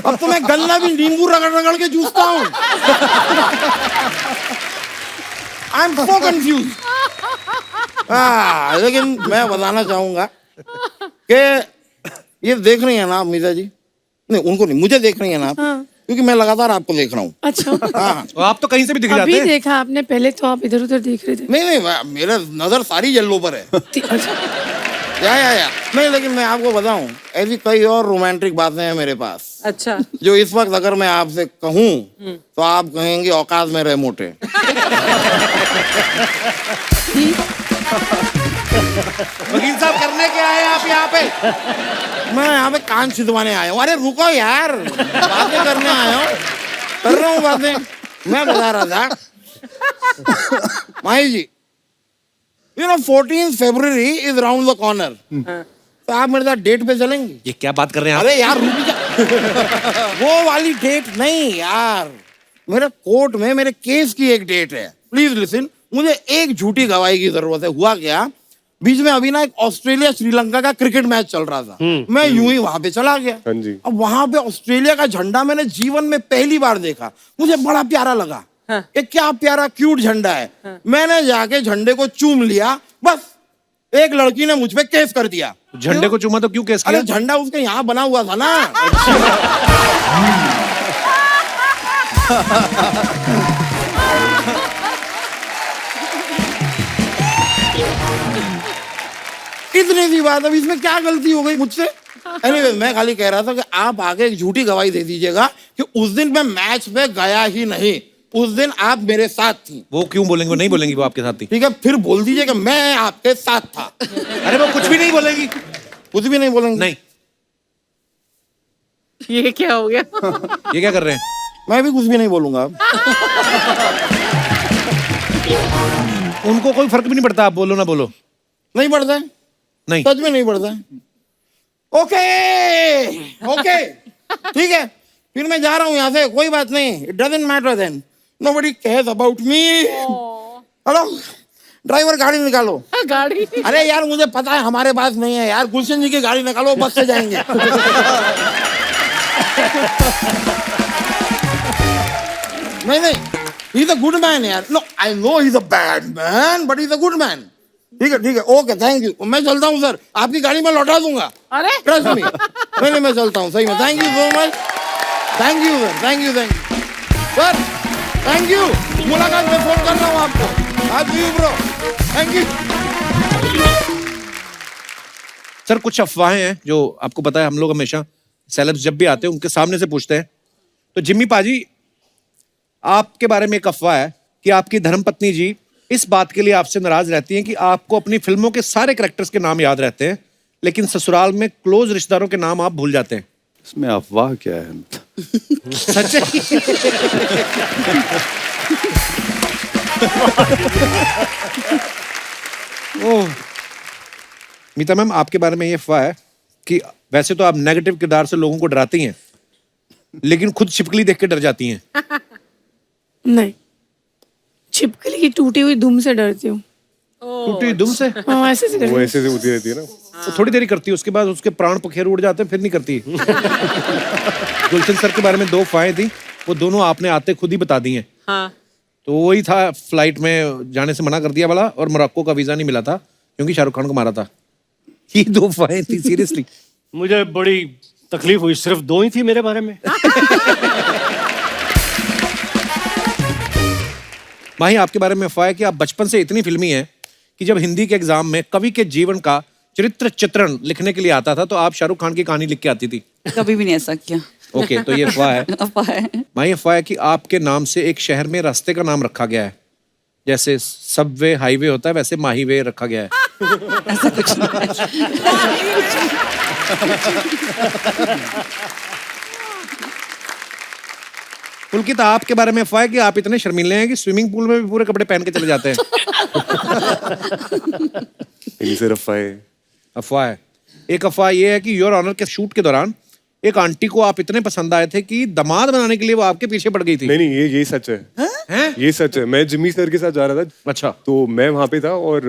अब तो मैं गन्ना भी नींबू रगड़ रगड़ के चूसता हूं। I am so confuse. लेकिन मैं बताना चाहूंगा कि ये देख रही है ना आप मीता जी? नहीं उनको नहीं, मुझे देख रही है ना आप? क्योंकि मैं लगातार आपको देख रहा हूँ। अच्छा। हाँ तो आप तो कहीं से भी दिख जाते अभी हैं। देखा आपने, पहले तो आप इधर उधर देख रहे थे। नहीं मेरा नजर सारी येलो पर है। अच्छा। या नहीं, लेकिन मैं आपको बताऊं ऐसी कई और रोमांटिक बातें हैं मेरे पास। अच्छा। जो इस वक्त अगर मैं आपसे कहूं तो आप कहेंगे औकात में रहे मोटे। वकील साहब करने क्या आए आप यहाँ पे? मैं यहाँ पे कान छिदवाने आया हूँ। अरे रुको यार, बातें करने आया हूँ, कर रहा हूँ बातें। मैं बता रहा था माही जी, 14 फरवरी इज राउंड द कॉर्नर। तो आप मेरे साथ डेट पे चलेंगी? ये क्या बात कर रहे हैं आप? अरे यार रुक जा। वो वाली डेट नहीं यार, मेरे कोर्ट में मेरे केस की एक डेट है। प्लीज लिसन, मुझे एक झूठी गवाही की जरूरत है। हुआ क्या, बीच में अभी ना एक ऑस्ट्रेलिया श्रीलंका का क्रिकेट मैच चल रहा था। मैं यूं ही वहां पे चला गया। हाँ जी। अब वहां पे ऑस्ट्रेलिया का झंडा मैंने जीवन में पहली बार देखा। मुझे बड़ा प्यारा लगा। ये क्या प्यारा क्यूट झंडा है। मैंने जाके झंडे को चूम लिया, बस एक लड़की ने मुझ पे केस कर दिया। झंडे को चूमा तो क्यों केस किया? अरे झंडा उसके यहाँ बना हुआ था ना। इतनी सी बात, अब इसमें क्या गलती हो गई मुझसे? एनीवे, मैं खाली कह रहा था कि आप आगे एक झूठी गवाही दे दीजिएगा कि उस दिन मैं मैच पे गया ही नहीं, उस दिन आप मेरे साथ थी। वो क्यों बोलेंगे? वो नहीं बोलेंगी, वो आपके साथ थी। ठीक है, फिर बोल दीजिए कि मैं आपके साथ था। अरे वो कुछ भी नहीं बोलेगी। कुछ भी नहीं बोलेंगे? नहीं। ये क्या हो गया? ये क्या कर रहे हैं? मैं भी कुछ भी नहीं बोलूंगा अब। उनको कोई फर्क भी नहीं पड़ता, आप बोलो ना बोलो। नहीं पड़ता है, नहीं। सच में नहीं पड़ता है। ओके ठीक है, फिर मैं जा रहा हूँ यहाँ से, कोई बात नहीं। It doesn't matter then, nobody cares about me. Hello driver, गाड़ी निकालो। गाड़ी? अरे यार मुझे पता है हमारे पास नहीं है यार, गुलशन जी की गाड़ी निकालो, बस से जाएंगे। नहीं he is a good man यार। No I know he is a bad man but he is a good man. ठीक है ओके, थैंक यू। मैं चलता हूँ सर, आपकी गाड़ी में लौटा दूंगा। अरे ट्रस्ट मी। नहीं मैं चलता हूँ, सही में। Thank you so much. Thank you sir, thank you sir, thank you. मुलाकात में फोन कर रहा हूँ आपको। आज you bro, thank you. Sir कुछ अफवाहें हैं जो आपको पता है, हम लोग हमेशा सेलेब्स जब भी आते हैं उनके सामने से पूछते हैं। तो जिम्मी पाजी, आपके बारे में एक अफवाह है कि आपकी धर्मपत्नी जी इस बात के लिए आपसे नाराज रहती हैं कि आपको अपनी फिल्मों के सारे कैरेक्टर्स के नाम याद रहते हैं, लेकिन ससुराल में क्लोज रिश्तेदारों के नाम आप भूल जाते हैं। इसमें अफवाह क्या है? सच है? ओह मीता मैम, आपके बारे में ये अफवाह है कि वैसे तो आप नेगेटिव किरदार से लोगों को डराती हैं, लेकिन खुद छिपकली देख के डर जाती हैं। नहीं, छिपकली की टूटी हुई दुम से डरती हूँ। टूटी दुम से? हाँ, ऐसे से वो करती ऐसे से होती रहती है ना। तो थोड़ी देरी करती है, उसके बाद उसके प्राण पखेर उड़ जाते हैं, फिर नहीं करती। गुलशन सर के बारे में 2 अफवाहें थी, वो दोनों आपने आते खुद ही बता दी हैं। हाँ। तो वही था, फ्लाइट में जाने से मना कर दिया वाला, और मोरक्को का वीजा नहीं मिला था क्योंकि शाहरुख खान को मारा था। ये 2 अफवाहें थी सीरियसली। मुझे बड़ी तकलीफ हुई, सिर्फ 2 ही थी मेरे बारे में। माही, आपके बारे में अफवाह है कि आप बचपन से इतनी फिल्मी हैं कि जब हिंदी के एग्जाम में कवि के जीवन का चरित्र चित्रण लिखने के लिए आता था तो आप शाहरुख खान की कहानी लिख के आती थी। कभी भी नहीं ऐसा किया। ओके, तो ये अफवाह है। अफवाह है। माही, अफवाह है कि आपके नाम से एक शहर में रास्ते का नाम रखा गया है, जैसे सबवे हाईवे होता है वैसे माही वे रखा गया है। ऐसा कुछ नहीं है। पुलकित, आपके बारे में अफवाह है कि आप इतने शर्मीले हैं कि स्विमिंग पूल में भी पूरे कपड़े पहन के चले जाते हैं। ये सिर्फ अफवाह है। अफवाह है। एक अफवाह ये है कि योर ऑनर के शूट के दौरान एक आंटी को आप इतने पसंद आए थे कि दामाद बनाने के लिए वो आपके पीछे पड़ गई थी। नहीं, ये सच है। हैं? ये सच है। मैं जिमी सर के साथ जा रहा था। अच्छा। तो मैं वहां पे था और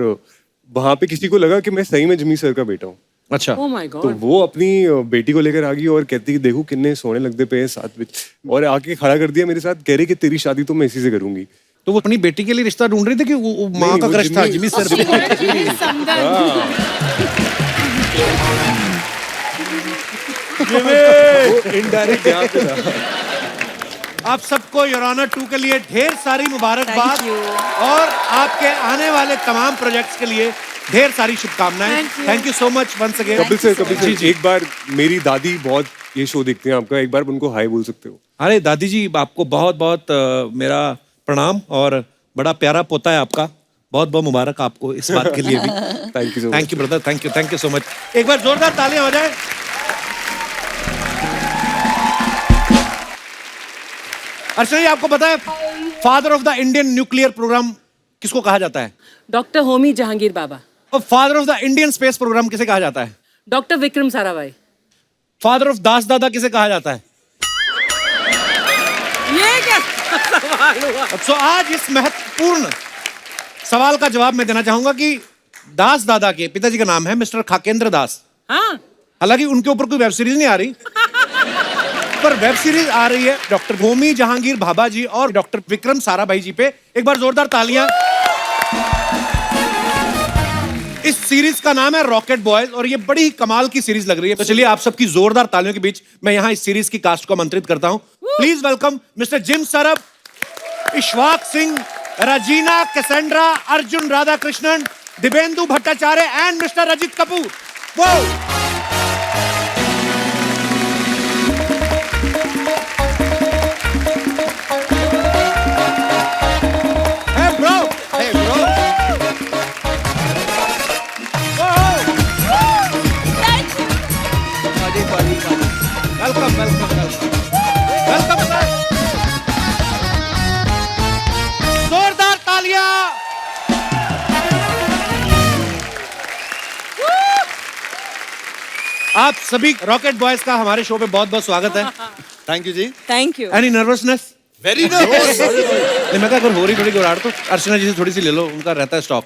वहां पे किसी को लगा कि मैं सही में जिमी सर का बेटा हूँ। अच्छा। Oh my God. तो वो अपनी बेटी को लेकर आ गई और कहती कि देखो कितने सोने लगते पे हैं साथ में, और आके खड़ा कर दिया मेरे साथ, कह रही कि तेरी शादी तो मैं इसी से करूंगी। तो वो अपनी बेटी के लिए रिश्ता ढूंढ रही थी कि वो माँ नहीं, का वो क्रश था जिमी- जिमी सर पे? वो इनडायरेक्ट यहाँ पे था। आप सबको योर ऑनर 2 के लिए ढेर सारी मुबारकबाद Thank you. और आपके आने वाले तमाम प्रोजेक्ट्स के लिए ढेर सारी शुभकामनाएं। Thank you so much once again. Kapil sir, एक बार मेरी दादी बहुत ये शो देखते हैं आपका, एक बार उनको हाय बोल सकते हो? अरे दादी जी, आपको बहुत बहुत मेरा प्रणाम, और बड़ा प्यारा पोता है आपका। बहुत बहुत मुबारक आपको इस बात के लिए भी। Thank you so much. Thank you brother, thank you so much. एक बार जोरदार तालियां हो जाए। अर्चना जी, आपको पता है father of the Indian nuclear program किसको कहा जाता है? डॉक्टर होमी जहांगीर बाबा। और father of the Indian space program किसे कहा जाता है? Doctor Vikram Sarabhai. Father of दास दादा किसे कहा जाता है? ये क्या सवाल हुआ? तो आज इस महत्वपूर्ण सवाल का जवाब मैं देना चाहूंगा कि दास दादा के पिताजी का नाम है मिस्टर खाकेंद्र दास। हाँ, हालांकि उनके ऊपर कोई वेब सीरीज नहीं आ रही, पर वेब सीरीज आ रही है डॉक्टर होमी जहांगीर भाभा जी और डॉक्टर विक्रम साराभाई जी पे। एक बार जोरदार तालियां। इस सीरीज का नाम है रॉकेट बॉयज, और ये बड़ी ही कमाल की सीरीज लग रही है। तो चलिए आप सबकी जोरदार तालियों के बीच मैं यहाँ इस सीरीज की कास्ट को आमंत्रित करता हूँ। Please welcome mister Jim Sarbh, Ishwak Singh, Regina Cassandra, Arjun Radhakrishnan, Dibyendu Bhattacharya and mister Rajit Kapur. वो Hey bro! Hey bro! Welcome sir! जोरदार तालियां! आप सभी रॉकेट बॉयज का हमारे शो पे बहुत बहुत स्वागत है। थैंक यू जी। Thank you. Any nervousness? Very nervous. नहीं, मैं अगर हो रही थोड़ी घबराहट तो अर्चना जी से थोड़ी सी ले लो, उनका रहता है स्टॉक।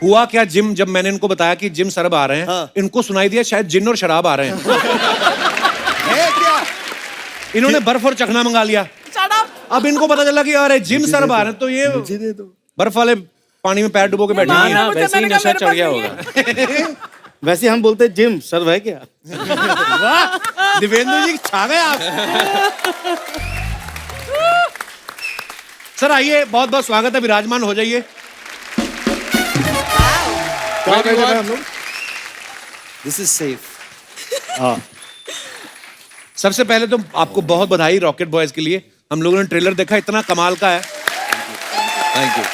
हुआ क्या जिम, जब मैंने इनको बताया कि जिम सरब आ रहे हैं, हाँ। इनको सुनाई दिया शायद जिन और शराब आ रहे हैं। है क्या? इन्होंने बर्फ और चखना मंगा लिया। अब इनको पता चला कि अरे जिम सरब आ रहे हैं, तो ये दे दो। बर्फ वाले पानी में पैर डुबो के बैठे हैं। वैसे ही नशा चढ़ गया होगा। वैसे हम बोलते हैं जिम सर है क्या? वाह, दिवेंदु जी छा गए आप। सर आइए, बहुत बहुत स्वागत है, विराजमान हो जाइए। This is safe. सबसे पहले तो आपको बहुत बधाई रॉकेट बॉयज के लिए। हम लोगों ने ट्रेलर देखा, इतना कमाल का है। Thank you.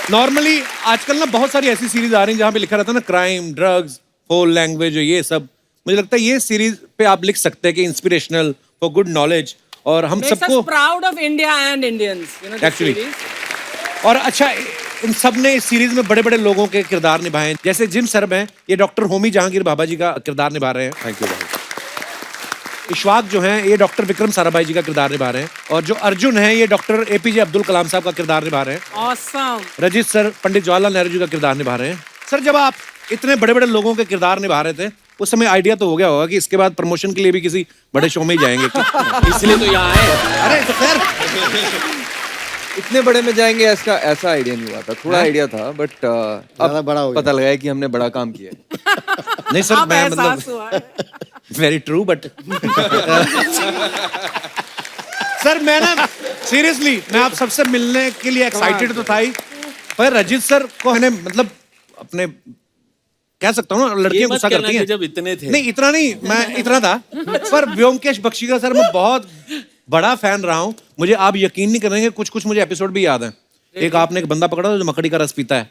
नॉर्मली आजकल ना बहुत सारी ऐसी सीरीज आ रही हैं जहाँ पे लिखा रहता है ना क्राइम, ड्रग्स, फोल लैंग्वेज, ये सब। मुझे लगता है ये सीरीज पे आप लिख सकते हैं कि इंस्पिरेशनल, फॉर गुड नॉलेज, और हम Makes us सबको proud of India and Indians. You know this Actually. series. और अच्छा, इन सब ने इस सीरीज में बड़े बड़े लोगों के किरदार निभाए हैं। जैसे जिम सरब हैं, ये डॉक्टर होमी जहांगीर भाभा जी का किरदार निभा रहे हैं। Thank you. इशफाक जो हैं, ये डॉक्टर विक्रम साराभाई जी का किरदार निभा रहे हैं। और जो अर्जुन हैं, ये डॉक्टर एपीजे अब्दुल कलाम साहब का किरदार निभा रहे हैं। Awesome. रजित सर पंडित जवाहरलाल नेहरू जी का किरदार निभा रहे हैं। सर, जब आप इतने बड़े बड़े लोगों के किरदार निभा रहे थे, उस समय आइडिया तो हो गया होगा कि इसके बाद प्रमोशन के लिए भी किसी बड़े शो में ही जाएंगे। इसलिए तो यहाँ आए। अरे सर, इतने बड़े में जाएंगे ऐसा ऐसा आइडिया नहीं हुआ था, थोड़ा आइडिया था बट ज्यादा बड़ा हो अब गया। पता लगा है कि हमने बड़ा काम किया है। नहीं सर, अब मैं एहसास मतलब हुआ है। वेरी ट्रू बट सर मैं ना सीरियसली मैं आप सबसे मिलने के लिए एक्साइटेड तो था ही, पर रजित सर को मैंने मतलब अपने कह सकता हूँ ना, लड़कियां गुस्सा करती हैं जब इतने थे। नहीं इतना नहीं, मैं इतना था पर व्योमकेश बख्शी का सर मैं बहुत बड़ा फैन रहा हूँ। मुझे आप यकीन नहीं करेंगे, कुछ कुछ मुझे एपिसोड भी याद है। एक आपने एक बंदा पकड़ा था जो मकड़ी का रस पीता है,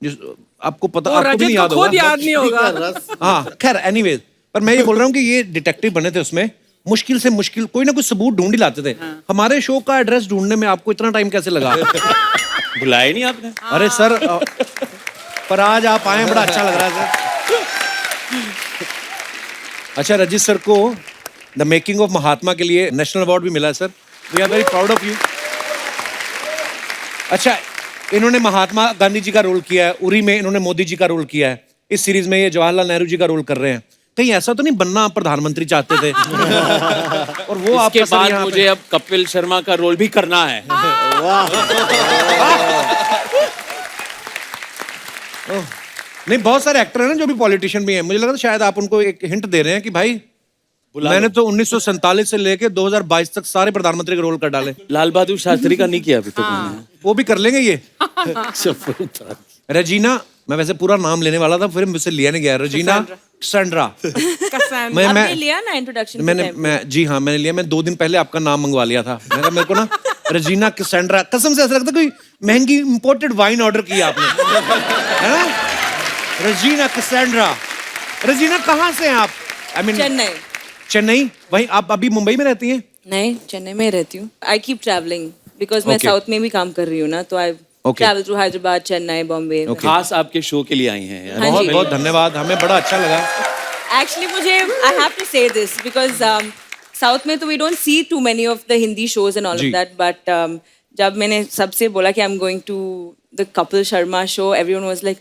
जिस आपको पता वो आपको भी नहीं रजत याद को खुद होगा। याद नहीं होगा। हाँ खैर एनीवेज, पर मैं ये बोल रहा हूँ कि ये डिटेक्टिव बने थे, उसमें मुश्किल से मुश्किल कोई ना कोई सबूत ढूंढ ही लाते थे। हमारे शो का एड्रेस ढूंढने में आपको इतना टाइम कैसे लगा? बुलाया नहीं आपने? अरे सर पर आज आप आए, बड़ा अच्छा लग रहा है सर। अच्छा, रजित सर को द मेकिंग ऑफ महात्मा के लिए नेशनल अवार्ड भी मिला है sir. We are very proud of you. अच्छा, इन्होंने महात्मा गांधी जी का रोल किया है, उरी में इन्होंने मोदी जी का रोल किया है, इस सीरीज में ये जवाहरलाल नेहरू जी का रोल कर रहे हैं। कहीं ऐसा तो नहीं बनना आप प्रधानमंत्री चाहते थे? और वो इसके आपका सर बाद यहाँ पे- मुझे अब कपिल शर्मा का रोल भी करना है। नहीं, बहुत सारे एक्टर हैं ना जो भी पॉलिटिशियन भी हैं। मुझे लगा था शायद आप उनको एक हिंट दे रहे हैं कि भाई मैंने तो 1947 से लेके 2022 तक सारे प्रधानमंत्री के रोल कर डाले। लाल बहादुर शास्त्री का नहीं किया अभी तक मैंने। वो भी कर लेंगे ये। रजीना, मैं वैसे पूरा नाम लेने वाला था, फिर मुझसे लिया नहीं गया। रजीना कैसेंड्रा। मैं लिया ना इंट्रोडक्शन मैं जी हाँ मैंने लिया। मैं 2 दिन पहले आपका नाम मंगवा लिया था। मैं कहा मेरे को ना रजीना कैसेंड्रा, कसम से ऐसा लगता कोई महंगी इंपोर्टेड वाइन ऑर्डर किया आपने, है ना? रजीना कैसेंड्रा। रजीना कहाँ से हैं आप? I mean Chennai. चेन्नई। वहीं आप अभी मुंबई में रहती हैं? नहीं, चेन्नई में रहती हूँ। आई कीप ट्रैवलिंग बिकॉज मैं Okay. साउथ में भी काम कर रही हूँ ना, तो आई Okay. Travel through Hyderabad, Chennai, Bombay. खास आपके शो के लिए आई हैं यार। हाँ बहुत जी। बहुत धन्यवाद, हमें बड़ा अच्छा लगा। Actually, मुझे I have to say this because South में तो we don't see too many of the Hindi shows and all ji. of that, but जब मैंने सबसे बोला कि I'm going to the Kapil Sharma show, everyone was like,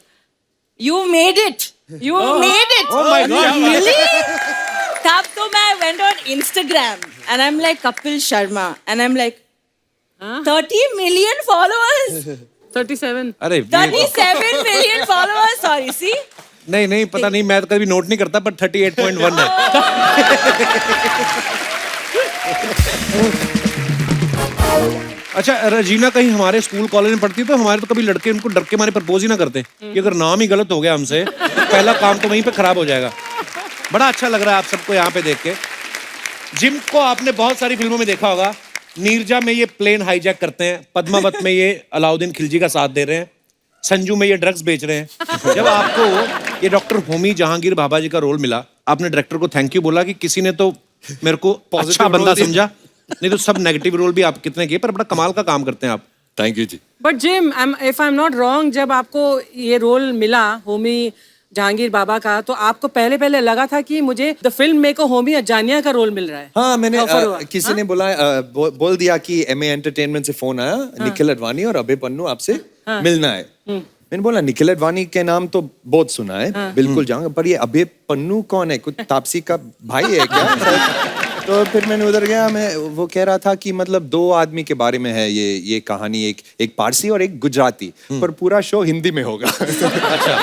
"You made it! You made it! Oh my God! Really?" तब तो मैं went on Instagram and I'm like Kapil Sharma and I'm like 30 million followers, 37। अरे 37 million followers. Sorry, see? नहीं नहीं, पता नहीं, मैं तो कभी नोट नहीं करता, पर 38.1 है। अच्छा, रजीना कहीं हमारे स्कूल कॉलेज में पढ़ती तो हमारे तो कभी लड़के उनको डर के मारे प्रपोज ही ना करते कि अगर नाम ही गलत हो गया हमसे, पहला काम तो वहीं पे खराब हो जाएगा। बड़ा अच्छा लग रहा है आप सबको यहाँ पे देख के। जिम को आपने बहुत सारी फिल्मों में देखा होगा। नीरजा में ये प्लेन हाईजैक करते हैं, पद्मावत में ये अलाउद्दीन खिलजी का साथ दे रहे हैं, संजू में ये ड्रग्स बेच रहे हैं। जब आपको ये डॉक्टर होमी जहांगीर भाभा जी का रोल मिला, आपने डायरेक्टर को थैंक यू बोला कि किसी ने तो मेरे को अच्छा बंदा समझा, नहीं तो सब नेगेटिव रोल भी आप कितने किए, पर बड़ा कमाल का काम करते हैं आप। थैंक यू जी। But Jim, if I am not wrong, जब आपको ये रोल मिला होमी जहांगीर बाबा का, तो आपको पहले पहले लगा था कि मुझे द फिल्म मेक होमी अजानिया का रोल मिल रहा है? हाँ, मैंने Offer हुआ। किसी ने बोला बोल दिया कि एमए एंटरटेनमेंट से फोन आया, निखिल अडवाणी और अभय पन्नू आपसे मिलना है। मैंने बोला निखिल अडवाणी के नाम तो बहुत सुना है, बिल्कुल जाऊंगा, पर ये अभय पन्नू कौन है? कुछ तापसी का भाई है क्या? तो फिर मैंने उधर गया, मैं वो कह रहा था कि मतलब 2 आदमी के बारे में है ये कहानी, एक पारसी और एक गुजराती, पर पूरा शो हिंदी में होगा। अच्छा।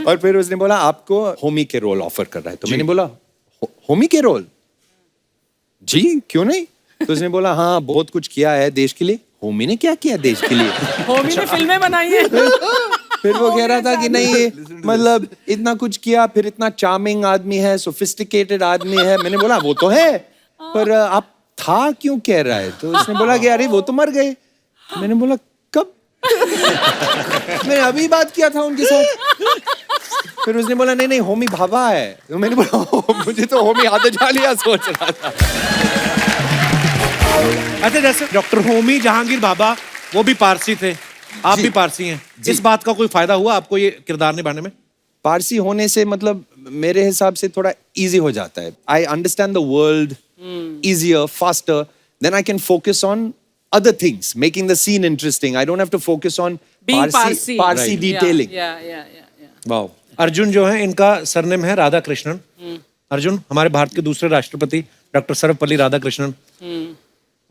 और फिर उसने बोला आपको होमी के रोल ऑफर कर रहा है, तो मैंने बोला होमी के रोल? जी क्यों नहीं? तो उसने बोला हाँ, बहुत कुछ किया है देश के लिए। होमी ने क्या किया देश के लिए? होमी ने फिल्में बनाई है। फिर वो कह रहा था कि नहीं, मतलब इतना कुछ किया, फिर इतना चार्मिंग आदमी है, सोफिस्टिकेटेड आदमी है। मैंने बोला वो तो है, पर आप था क्यों कह रहा है? तो उसने बोला कि अरे वो तो मर गए। मैंने बोला कब? मैंने अभी बात किया था उनके साथ। फिर उसने बोला नहीं नहीं, होमी भाभा है। तो मैंने बोला मुझे तो होमी आदत जालिया सोच रहा था। अच्छा, जैसे डॉक्टर होमी जहांगीर बाबा वो भी पारसी थे, आप भी पारसी हैं, इस बात का कोई फायदा हुआ आपको ये किरदार निभाने में? पारसी होने से मतलब मेरे हिसाब से थोड़ा इजी हो जाता है। I understand the world easier, faster, then I can focus on other things, making the scene interesting. I don't have to focus on Being Parsi Parsi. detailing. Yeah. वाह। अर्जुन जो है, इनका सरनेम है राधा कृष्णन। अर्जुन हमारे भारत के दूसरे राष्ट्रपति डॉक्टर सर्वपल्ली राधाकृष्णन।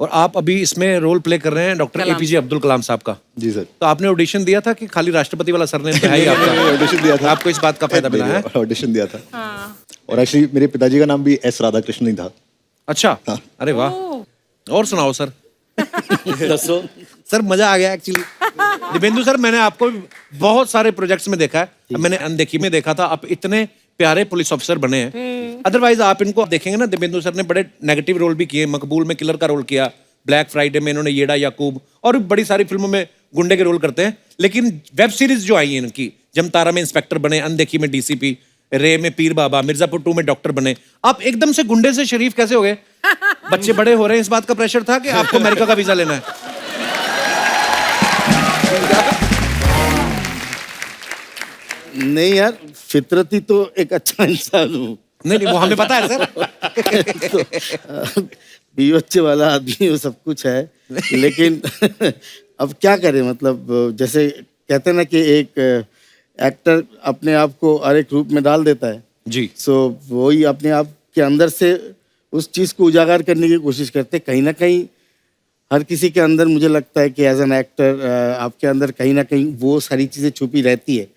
और आप अभी इसमें रोल प्ले कर रहे हैं डॉक्टर एपीजे अब्दुल कलाम साहब का। जी सर। तो आपने ऑडिशन दिया था कि खाली राष्ट्रपति वाला सरनेम पे है ही आपका? ऑडिशन दिया था। आपको इस बात का फायदा मिला है? ऑडिशन दिया था। और एक्चुअली मेरे पिताजी का नाम भी एस राधाकृष्णन ही था। अच्छा, अरे वाह। और सुनाओ सर। दसो सर मजा आ गया एक्चुअली। दिव्येंदु सर, मैंने आपको बहुत सारे प्रोजेक्ट्स में देखा है। मैंने अनदेखी में देखा था, आप इतने प्यारे पुलिस ऑफिसर बने हैं। अदरवाइज आप इनको देखेंगे ना, दिव्येंदु सर ने बड़े नेगेटिव रोल भी किए। मकबूल में किलर का रोल किया, ब्लैक फ्राइडे में इन्होंने येड़ा याकूब, और भी बड़ी सारी फिल्मों में गुंडे के रोल करते हैं। लेकिन वेब सीरीज जो आई है इनकी, जमतारा में इंस्पेक्टर बने, अनदेखी में डीसीपी, रे में पीर बाबा, मिर्जापुर 2 में डॉक्टर बने। आप एकदम से गुंडे से शरीफ कैसे हो गए? बच्चे बड़े हो रहे हैं, इस बात का प्रेशर था कि आपको अमेरिका का वीजा लेना है? नहीं यार, फितरती तो एक अच्छा इंसान हूँ। नहीं, वो हमें पता है सर। तो, बीवी बच्चे वाला आदमी वो सब कुछ है, लेकिन अब क्या करें, मतलब जैसे कहते हैं ना कि एक एक्टर अपने आप को हर एक रूप में डाल देता है जी। सो वही अपने आप के अंदर से उस चीज़ को उजागर करने की कोशिश करते। कहीं ना कहीं हर किसी के अंदर मुझे लगता है कि एज एन एक्टर आपके अंदर कहीं ना कहीं वो सारी चीज़ें छुपी रहती है,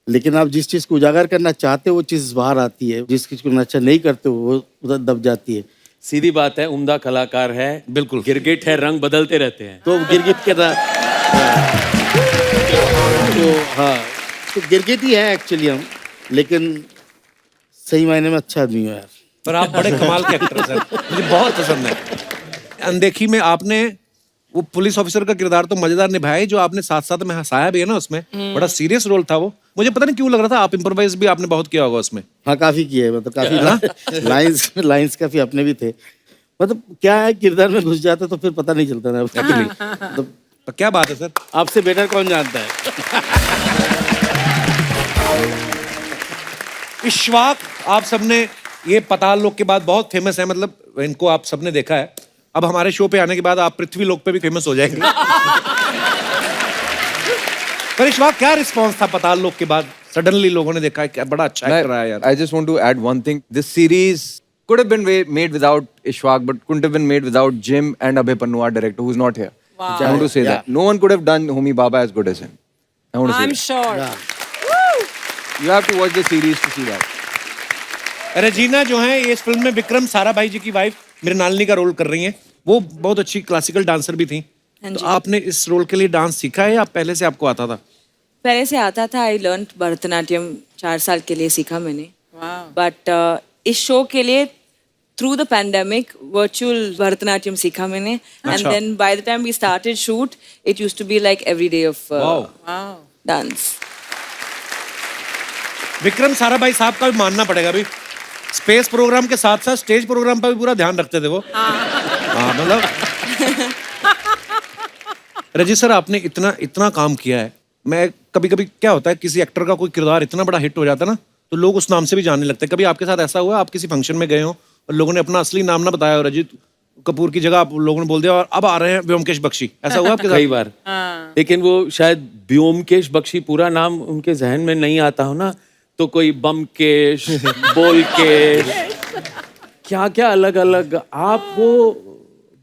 लेकिन आप जिस चीज़ को उजागर करना चाहते हो वो चीज़ बाहर आती है, जिस चीज़ को नशा नहीं करते हो वो उधर दब जाती है। सीधी बात है, उम्दा कलाकार है, बिल्कुल। गिरगिट है, रंग बदलते रहते हैं। तो गिरगिट के तो हाँ, तो गिरगिट ही है एक्चुअली हम, लेकिन सही मायने में अच्छा आदमी हो यार। पर आप बड़े कमाल के एक्टर हैं सर, मुझे बहुत पसंद है। अनदेखी में आपने वो पुलिस ऑफिसर का किरदार तो मजेदार निभाया ही, जो आपने साथ साथ में हंसाया भी है ना उसमें। बड़ा सीरियस रोल था वो, मुझे पता नहीं क्यों लग रहा था। आप इम्प्रोवाइज भी आपने बहुत किया होगा उसमें। हाँ, काफी किए हैं, मतलब काफी लाइंस काफी अपने भी थे। मतलब क्या है, किरदार में घुस जाते तो फिर पता नहीं चलता ना। मतलब तो क्या बात है सर, आपसे बेटर कौन जानता है। इश्वाक आप सबने, ये पताल लोक के बाद बहुत फेमस है, मतलब इनको आप सबने देखा है। अब हमारे शो पे आने के बाद आप पृथ्वी लोक पे भी फेमस हो जाएंगे। पर इश्वाक, क्या रिस्पांस था पताल लोक के बाद? सडनली लोगों ने देखा है क्या बड़ा अच्छा एक्टर है यार। I just want to add one thing. This series could have been made without Ishwak, but couldn't have been made without Jim and Abhay Pannu, our director, who's not here. Wow. I want to say that. No one could have done Homi Baba as good as him. I want to say I'm that. sure. You have to watch the series to see that. Regina जो है ये इस फिल्म में विक्रम साराभाई जी की वाइफ मृणालिनी का रोल कर रही हैं। वो बहुत अच्छी क्लासिकल डांसर भी थी। तो आपने इस रोल के लिए डांस सीखा है या पहले से आपको आता था? पहले से आता था। आई लर्न भरतनाट्यम 4 साल के लिए सीखा मैंने। बट इस शो के लिए through the pandemic virtual Bharatanatyam सीखा मैंने। And then by the time we started shoot it used to be like every day of dance. Vikram Sarabhai साहब का भी मानना पड़ेगा भी, स्पेस प्रोग्राम के साथ साथ स्टेज प्रोग्राम पर भी पूरा ध्यान रखते थे वो। हाँ, मतलब रजी सर, आपने इतना काम किया है। मैं कभी कभी क्या होता है, किसी एक्टर का कोई किरदार इतना बड़ा हिट हो जाता है ना, तो लोग उस नाम से भी जानने लगते हैं। कभी आपके साथ ऐसा हुआ, आप किसी फंक्शन में गए हो और लोगों ने अपना असली नाम ना बताया हो, रजित कपूर की जगह आप लोगों ने बोल दिया और अब आ रहे हैं व्योमकेश बख्शी, ऐसा हुआ आपके साथ? कई बार। लेकिन वो शायद व्योमकेश बख्शी पूरा नाम उनके जहन में नहीं आता हो ना, तो कोई बमकेश, बोलकेश, क्या क्या अलग अलग, आप वो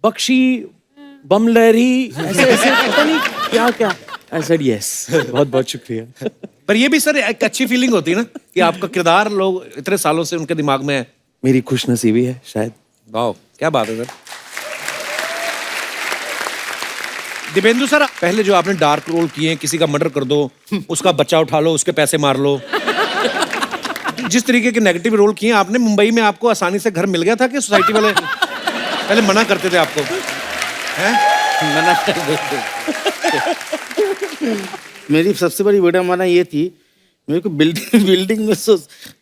बख्शी, बमलहरी, ऐसे पता नहीं क्या क्या। I said yes. बहुत बहुत शुक्रिया। पर ये भी सर एक अच्छी फीलिंग होती है ना कि आपका किरदार लोग इतने सालों से उनके दिमाग में है। मेरी खुशनसीबी है शायद। वाह, क्या बात है सर। दिव्येंदु सर, पहले जो आपने डार्क रोल किए हैं, किसी का मर्डर कर दो, उसका बच्चा उठा लो, उसके पैसे मार लो, जिस तरीके के नेगेटिव रोल किए आपने, मुंबई में आपको आसानी से घर मिल गया था कि सोसाइटी वाले पहले मना करते थे आपको? हैं? मना कर देते। मेरी सबसे बड़ी विडंबना ये थी, मेरे को बिल्डिंग में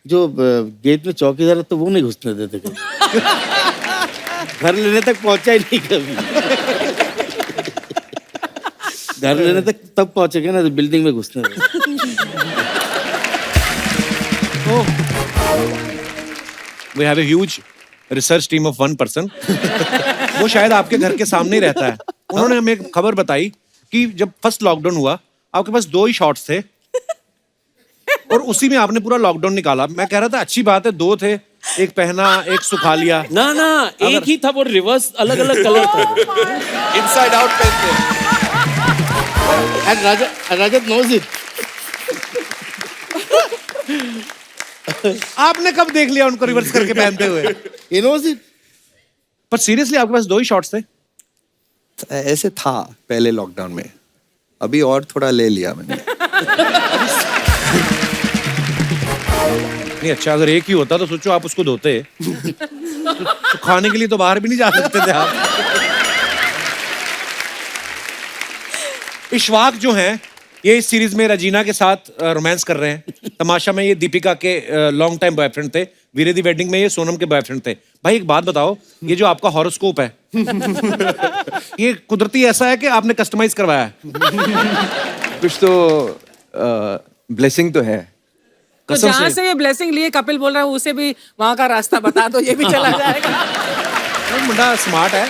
जो गेट में चौकीदार है तो वो नहीं घुसने देते कभी। घर लेने तक पहुंचा ही नहीं कभी। घर लेने तक तब पहुंचेगा ना तो बिल्डिंग में घुसने देते। We have a huge research team of 1 person. वो शायद आपके घर के सामने ही रहता है। उन्होंने हमें एक खबर बताई कि जब फर्स्ट लॉकडाउन हुआ, आपके पास 2 ही शॉट्स थे और उसी में आपने पूरा लॉकडाउन निकाला। मैं कह रहा था अच्छी बात है 2 थे, एक पहना एक सुखा लिया। ना ना, एक ही था, वो रिवर्स अलग अलग कलर था। इनसाइड आउट पहनते हैं। And Rajat knows it. आपने कब देख लिया उनको रिवर्स करके पहनते हुए? He knows it. पर सीरियसली आपके पास 2 ही शॉट्स थे? ऐसे था पहले लॉकडाउन में, अभी और थोड़ा ले लिया मैंने। नहीं अच्छा, अगर एक ही होता तो सोचो आप उसको धोते तो खाने के लिए तो बाहर भी नहीं जा सकते थे आप। इशफाक जो हैं ये इस सीरीज में रजीना के साथ रोमांस कर रहे हैं। तमाशा में ये दीपिका के लॉन्ग टाइम बॉयफ्रेंड थे। वीरे दी वेडिंग में ये सोनम के बॉयफ्रेंड थे। भाई एक बात बताओ, ये जो आपका हॉरोस्कोप है ये कुदरती ऐसा है कि आपने कस्टमाइज करवाया है? कुछ तो ब्लेसिंग तो है। तो जहाँ से ये ब्लेसिंग लिए कपिल बोल रहा है उसे भी वहां का रास्ता बता दो, ये भी चला जाएगा। मुंडा स्मार्ट है।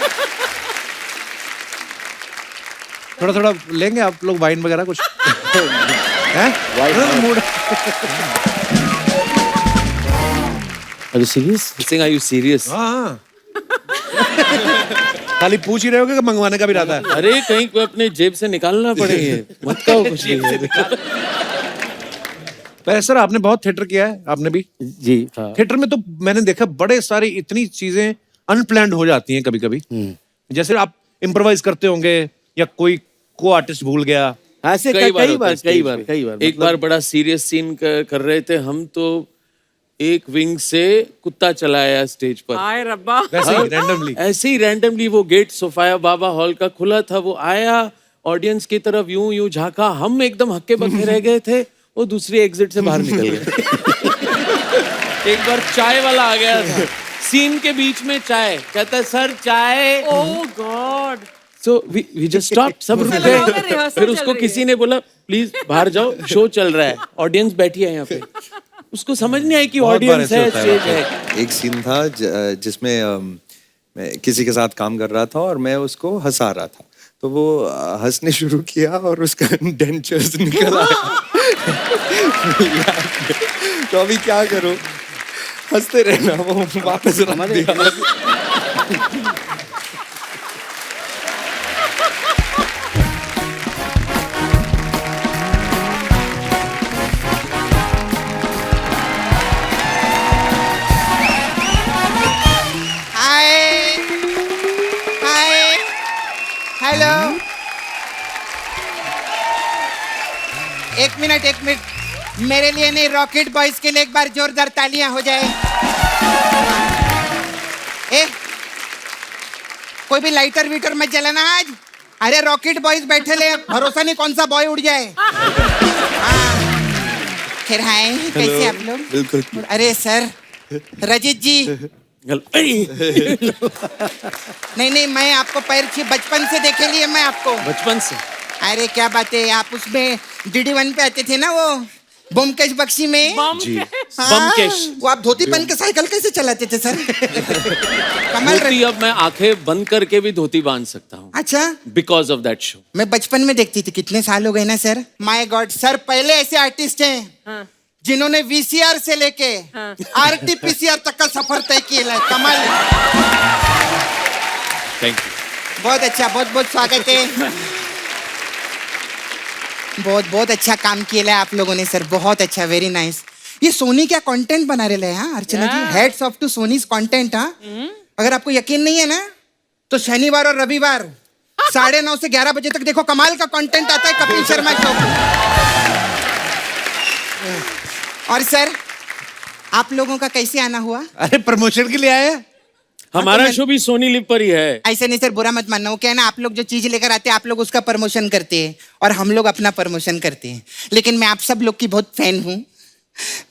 थोड़ा थोड़ा लेंगे आप लोग वाइन वगैरह कुछ? हैं? Mood. Are you serious? Are you serious? हाँ। खाली पूछ ही रहे होगे कि मंगवाने का भी रहता है? अरे कहीं को अपने जेब से निकालना पड़ेगा, मत कहो कुछ नहीं। पर सर आपने बहुत थिएटर किया है, आपने भी? जी हाँ। थिएटर में तो मैंने देखा बड़े सारी इतनी चीजें अनप्लान्ड हो जाती हैं कभी कभी। जैसे आप इम्प्रोवाइज करते होंगे या कोई को आर्टिस्ट भूल गया। ऐसे कई बार एक बार बड़ा सीरियस सीन कर रहे थे हम, तो एक विंग से कुत्ता चलाया स्टेज पर। हाय रब्बा। ऐसे ही रैंडमली वो गेट सोफाया बाबा हॉल का खुला था, वो आया ऑडियंस की तरफ यूं झांका, हम एकदम हक्के बक्के रह गए थे, वो दूसरी एग्जिट से बाहर निकल गए। एक बार चाय वाला आ गया था, सीन के बीच में चाय, कहता है सर चाय। ओह God. So we just stopped, सब रुक गए। फिर उसको किसी ने बोला प्लीज बाहर जाओ, शो चल रहा है, ऑडियंस बैठी है यहाँ पे। उसको समझ नहीं आई कि ऑडियंस है, स्टेज है। एक सीन था जिसमें मैं किसी के साथ काम कर रहा था और मैं उसको हंसा रहा था, तो वो हंसने शुरू किया और उसका डेंचर्स निकल आया। तो अभी क्या करूं, हंसते रहना, वो वापस रख दिया। हेलो, एक मिनट, मेरे लिए नहीं, रॉकेट बॉयज के लिए एक बार जोरदार तालियां हो जाए। कोई भी लाइटर वीटर मत जलाना आज। अरे रॉकेट बॉयज बैठे ले, भरोसा नहीं कौन सा बॉय उड़ जाए। खैर हाय, कैसे आप लोग? बिल्कुल। अरे सर रजित जी। नहीं, मैं आपको पैर छू बचपन से देखे लिए, मैं आपको बचपन से। अरे क्या बात है, आप उसमें DD1 पे आते थे ना, वो ब्योमकेश बख्शी में। जी, हाँ, ब्योमकेश। वो आप धोती पहन के साइकिल कैसे चलाते थे सर? कमाल। धोती अब मैं आंखें बंद करके भी धोती बांध सकता हूँ। अच्छा, बिकॉज ऑफ दैट शो। मैं बचपन में देखती थी, कितने साल हो गए ना सर। माय गॉड सर, पहले ऐसे आर्टिस्ट हैं जिन्होंने VCR से लेके RT-PCR तक का सफर तय किया है। कमाल। Thank you. बहुत अच्छा, बहुत स्वागत है। बहुत अच्छा काम किया है आप लोगों ने सर, बहुत अच्छा, वेरी नाइस। ये सोनी क्या कंटेंट बना रहे हैं अर्चना जी, हेड्स ऑफ टू सोनीज कंटेंट। अगर आपको यकीन नहीं है ना तो शनिवार और रविवार 9:30 से 11 बजे तक देखो, कमाल का कंटेंट आता है कपिल शर्मा शो। और सर आप लोगों का कैसे आना हुआ? अरे प्रमोशन के लिए आए हैं। हमारा शो भी सोनी लिव पर ही है। ऐसे नहीं सर, बुरा मत मानना। वो क्या है ना, आप लोग जो चीज लेकर आते हैं आप लोग उसका प्रमोशन करते हैं और हम लोग अपना प्रमोशन करते हैं। लेकिन मैं आप सब लोग की बहुत फैन हूँ,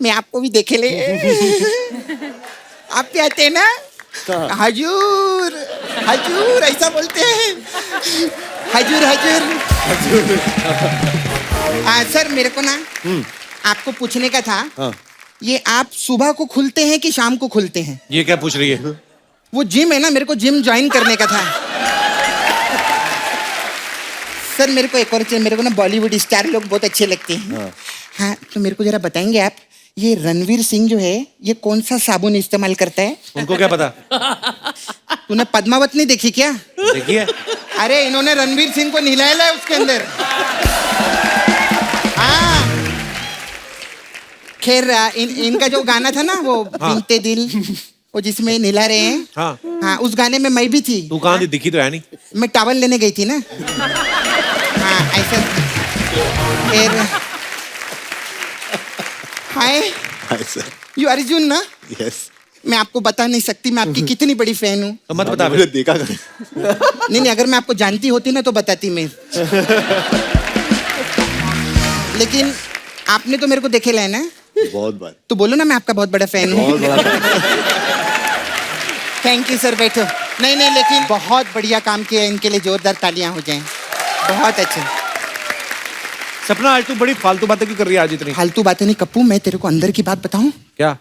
मैं आपको भी देखे ले। आप भी आते हैं ना? हजूर हजूर ऐसा बोलते हैं, हजूर हजूर। सर मेरे को ना आपको पूछने का था। ये आप सुबह को खुलते हैं कि शाम को खुलते हैं? ये क्या पूछ रही है? वो जिम है ना, मेरे को जिम ज्वाइन करने का था। सर मेरे को एक और चीज, मेरे को ना बॉलीवुड स्टार लोग बहुत अच्छे लगते हैं। हाँ, तो मेरे को जरा बताएंगे आप, ये रणवीर सिंह जो है ये कौन सा साबुन इस्तेमाल करता है? उनको क्या पता? तूने पद्मावत नहीं देखी क्या? देखिए, अरे इन्होंने रणवीर सिंह को नहलाया है उसके अंदर। हाँ खैर इनका जो गाना था ना वो बीते दिल, वो जिसमें नहला रहे हैं, हाँ हाँ उस गाने में मैं भी थी। तू कहाँ थी? दिखी तो है नहीं। मैं टावल लेने गई थी ना। हाँ ऐसा। फिर हाय हाय सर। यू अर्जुन ना? यस। मैं आपको बता नहीं सकती मैं आपकी कितनी बड़ी फैन हूँ। तो मत बता। मुझे देखा करें। नहीं अगर मैं आपको जानती होती ना तो बताती मैं। लेकिन आपने तो मेरे को देखे है ना? बहुत बार। तो बोलो ना मैं आपका बहुत बड़ा फैन हूँ। बहुत बड़ा। थैंक यू सर, बैठो। नहीं लेकिन बहुत बढ़िया काम किया, इनके लिए जोरदार तालियां हो जाएं। बहुत अच्छा। सपना आज तू बड़ी फालतू बातें क्यों कर रही है आज इतनी? फालतू बातें नहीं कप्पू, मैं तेरे को अंदर की बात बताऊं क्या?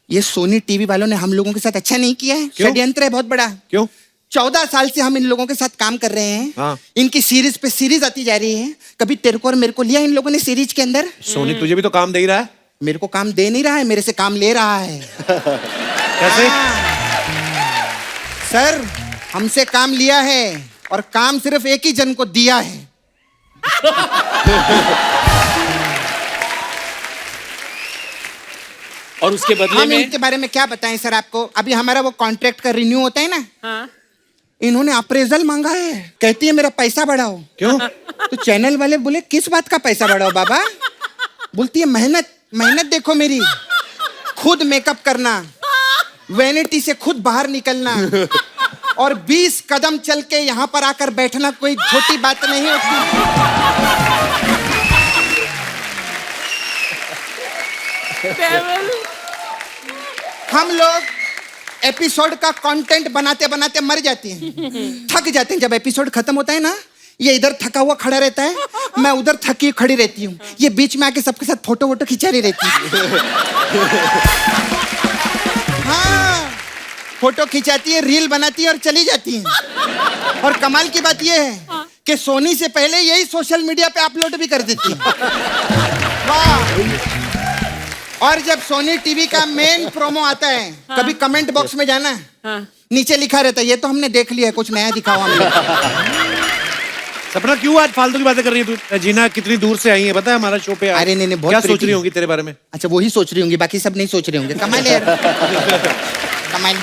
ये सोनी टीवी वालों ने हम लोगों के साथ अच्छा नहीं किया है। षड्यंत्र है बहुत बड़ा। क्यों? 14 साल से हम इन लोगों के साथ काम कर रहे हैं। हाँ। इनकी सीरीज पे सीरीज आती जा रही है। कभी तेरे को और मेरे को लिया इन लोगों ने सीरीज के अंदर? सोनी तुझे भी तो काम दे ही रहा है। मेरे को काम दे नहीं रहा है, मेरे से काम ले रहा है। कैसे? सर हमसे काम लिया है और काम सिर्फ एक ही जन को दिया है। और उसके बदले हम में इनके बारे में क्या बताएं सर आपको? अभी हमारा वो कॉन्ट्रैक्ट का रिन्यू होता है ना, हाँ। इन्होंने अप्रेजल मांगा है। कहती है मेरा पैसा बढ़ाओ। क्यों? तो चैनल वाले बोले किस बात का पैसा बढ़ाओ बाबा? बोलती है मेहनत देखो मेरी, खुद मेकअप करना, वैनिटी से खुद बाहर निकलना और 20 कदम चल के यहाँ पर आकर बैठना कोई छोटी बात नहीं होती। हम लोग एपिसोड का कंटेंट बनाते बनाते मर जाते हैं, थक जाते हैं। जब एपिसोड खत्म होता है ना, ये इधर थका हुआ खड़ा रहता है, मैं उधर थकी खड़ी रहती हूँ, ये बीच में आके सबके साथ फोटो वोटो खिंचा रही रहती है। हाँ फोटो खिंचाती है, रील बनाती है और चली जाती है। और कमाल की बात ये है कि सोनी से पहले यही सोशल मीडिया पे अपलोड भी कर देती है। वाह। और जब सोनी टीवी का मेन प्रोमो आता है, कभी कमेंट बॉक्स में जाना, नीचे लिखा रहता है ये तो हमने देख लिया है, कुछ नया दिखाओ हमें। सपना क्यों आज फालतू की बातें कर रही है तू? जीना कितनी दूर से आई है पता है हमारा शो पे? अरे नहीं बहुत क्या सोच रही होंगी तेरे बारे में? अच्छा वही सोच रही होंगी, बाकी सब नहीं सोच रहे होंगे। कमाल है कमाल।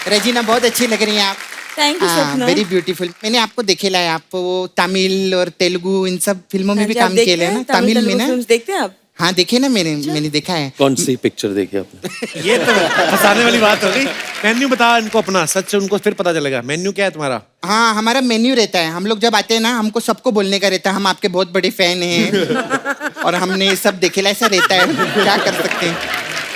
रेजिना बहुत अच्छी लग रही हैं आप। थैंक यू सपना। Very beautiful. मैंने आपको देखेला है, आप वो तमिल और तेलुगु इन सब फिल्मों में भी काम किया है ना? तमिल में ना? देखते हैं आप? हाँ देखे ना, मैंने देखा है। कौन सी पिक्चर देखी आपने? ये तो फंसाने वाली बात हो गई। मेन्यू बता इनको अपना, सच उनको फिर पता चलेगा। मेन्यू क्या है तुम्हारा? हाँ हमारा मेन्यू रहता है। हम लोग जब आते हैं ना, हमको सबको बोलने का रहता है हम आपके बहुत बड़े फैन हैं और हमने सब देखेला, ऐसा रहता है। क्या कर सकते हैं।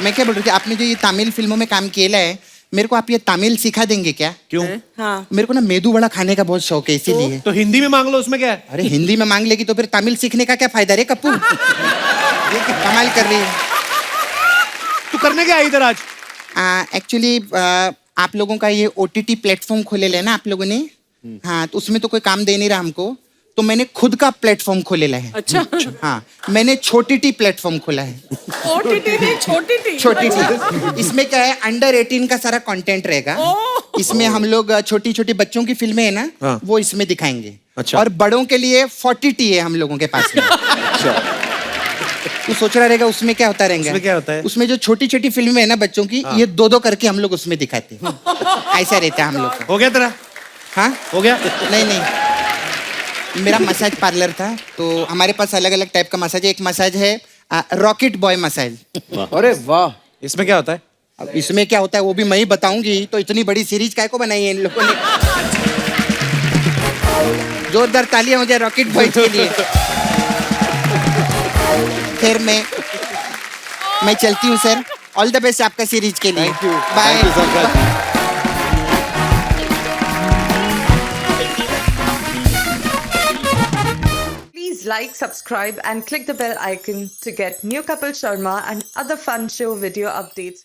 मैं क्या बोल रही थी, आपने जो ये तमिल फिल्मों में काम किया है, मेरे को आप ये तमिल सिखा देंगे क्या? क्यों? हाँ। मेरे को ना मेदू वड़ा खाने का बहुत शौक है, इसीलिए। तो हिंदी में मांग लो, उसमें क्या है? अरे हिंदी में मांग लेगी तो फिर तमिल सीखने का क्या फायदा रे कप्पू? ये कमाल कर रही है। तू करने क्या आई इधर आज? एक्चुअली आप लोगों का ये OTT प्लेटफॉर्म खोले ले ना आप लोगों ने। हाँ तो उसमें तो कोई काम दे नहीं रहा हमको, तो मैंने खुद का प्लेटफॉर्म खोले ला है। अच्छा। हाँ मैंने छोटी टी प्लेटफॉर्म खोला है। OTT नहीं, छोटी टी। छोटी टी। इसमें क्या है, अंडर 18 का सारा कंटेंट रहेगा। इसमें हम लोग छोटी छोटी बच्चों की फिल्में है ना, हाँ। वो इसमें दिखाएंगे। अच्छा। और बड़ों के लिए 40 टी है हम लोगों के पास में। तू सोच रहा रहेगा उसमें क्या होता रहेगा? उसमें क्या होता है? उसमें जो छोटी छोटी फिल्में है ना बच्चों की, ये 2-2 करके हम लोग उसमें दिखाते हैं। ऐसा रहता है हम लोग का। हो गया तेरा? हाँ हो गया? नहीं मेरा मसाज पार्लर था, तो हमारे पास अलग अलग टाइप का मसाज है। एक मसाज है रॉकेट बॉय मसाज। अरे वाह। इसमें क्या होता है? अब इसमें क्या होता है वो भी मैं ही बताऊंगी, तो इतनी बड़ी सीरीज काय को बनाई है इन लोगों ने। जोरदार तालियां हो जाए रॉकेट बॉय के लिए। फिर मैं चलती हूँ सर। ऑल द बेस्ट आपका सीरीज के लिए। Thank you. Bye. Please like, subscribe and click the bell icon to get new Kapil Sharma and other fun show video updates.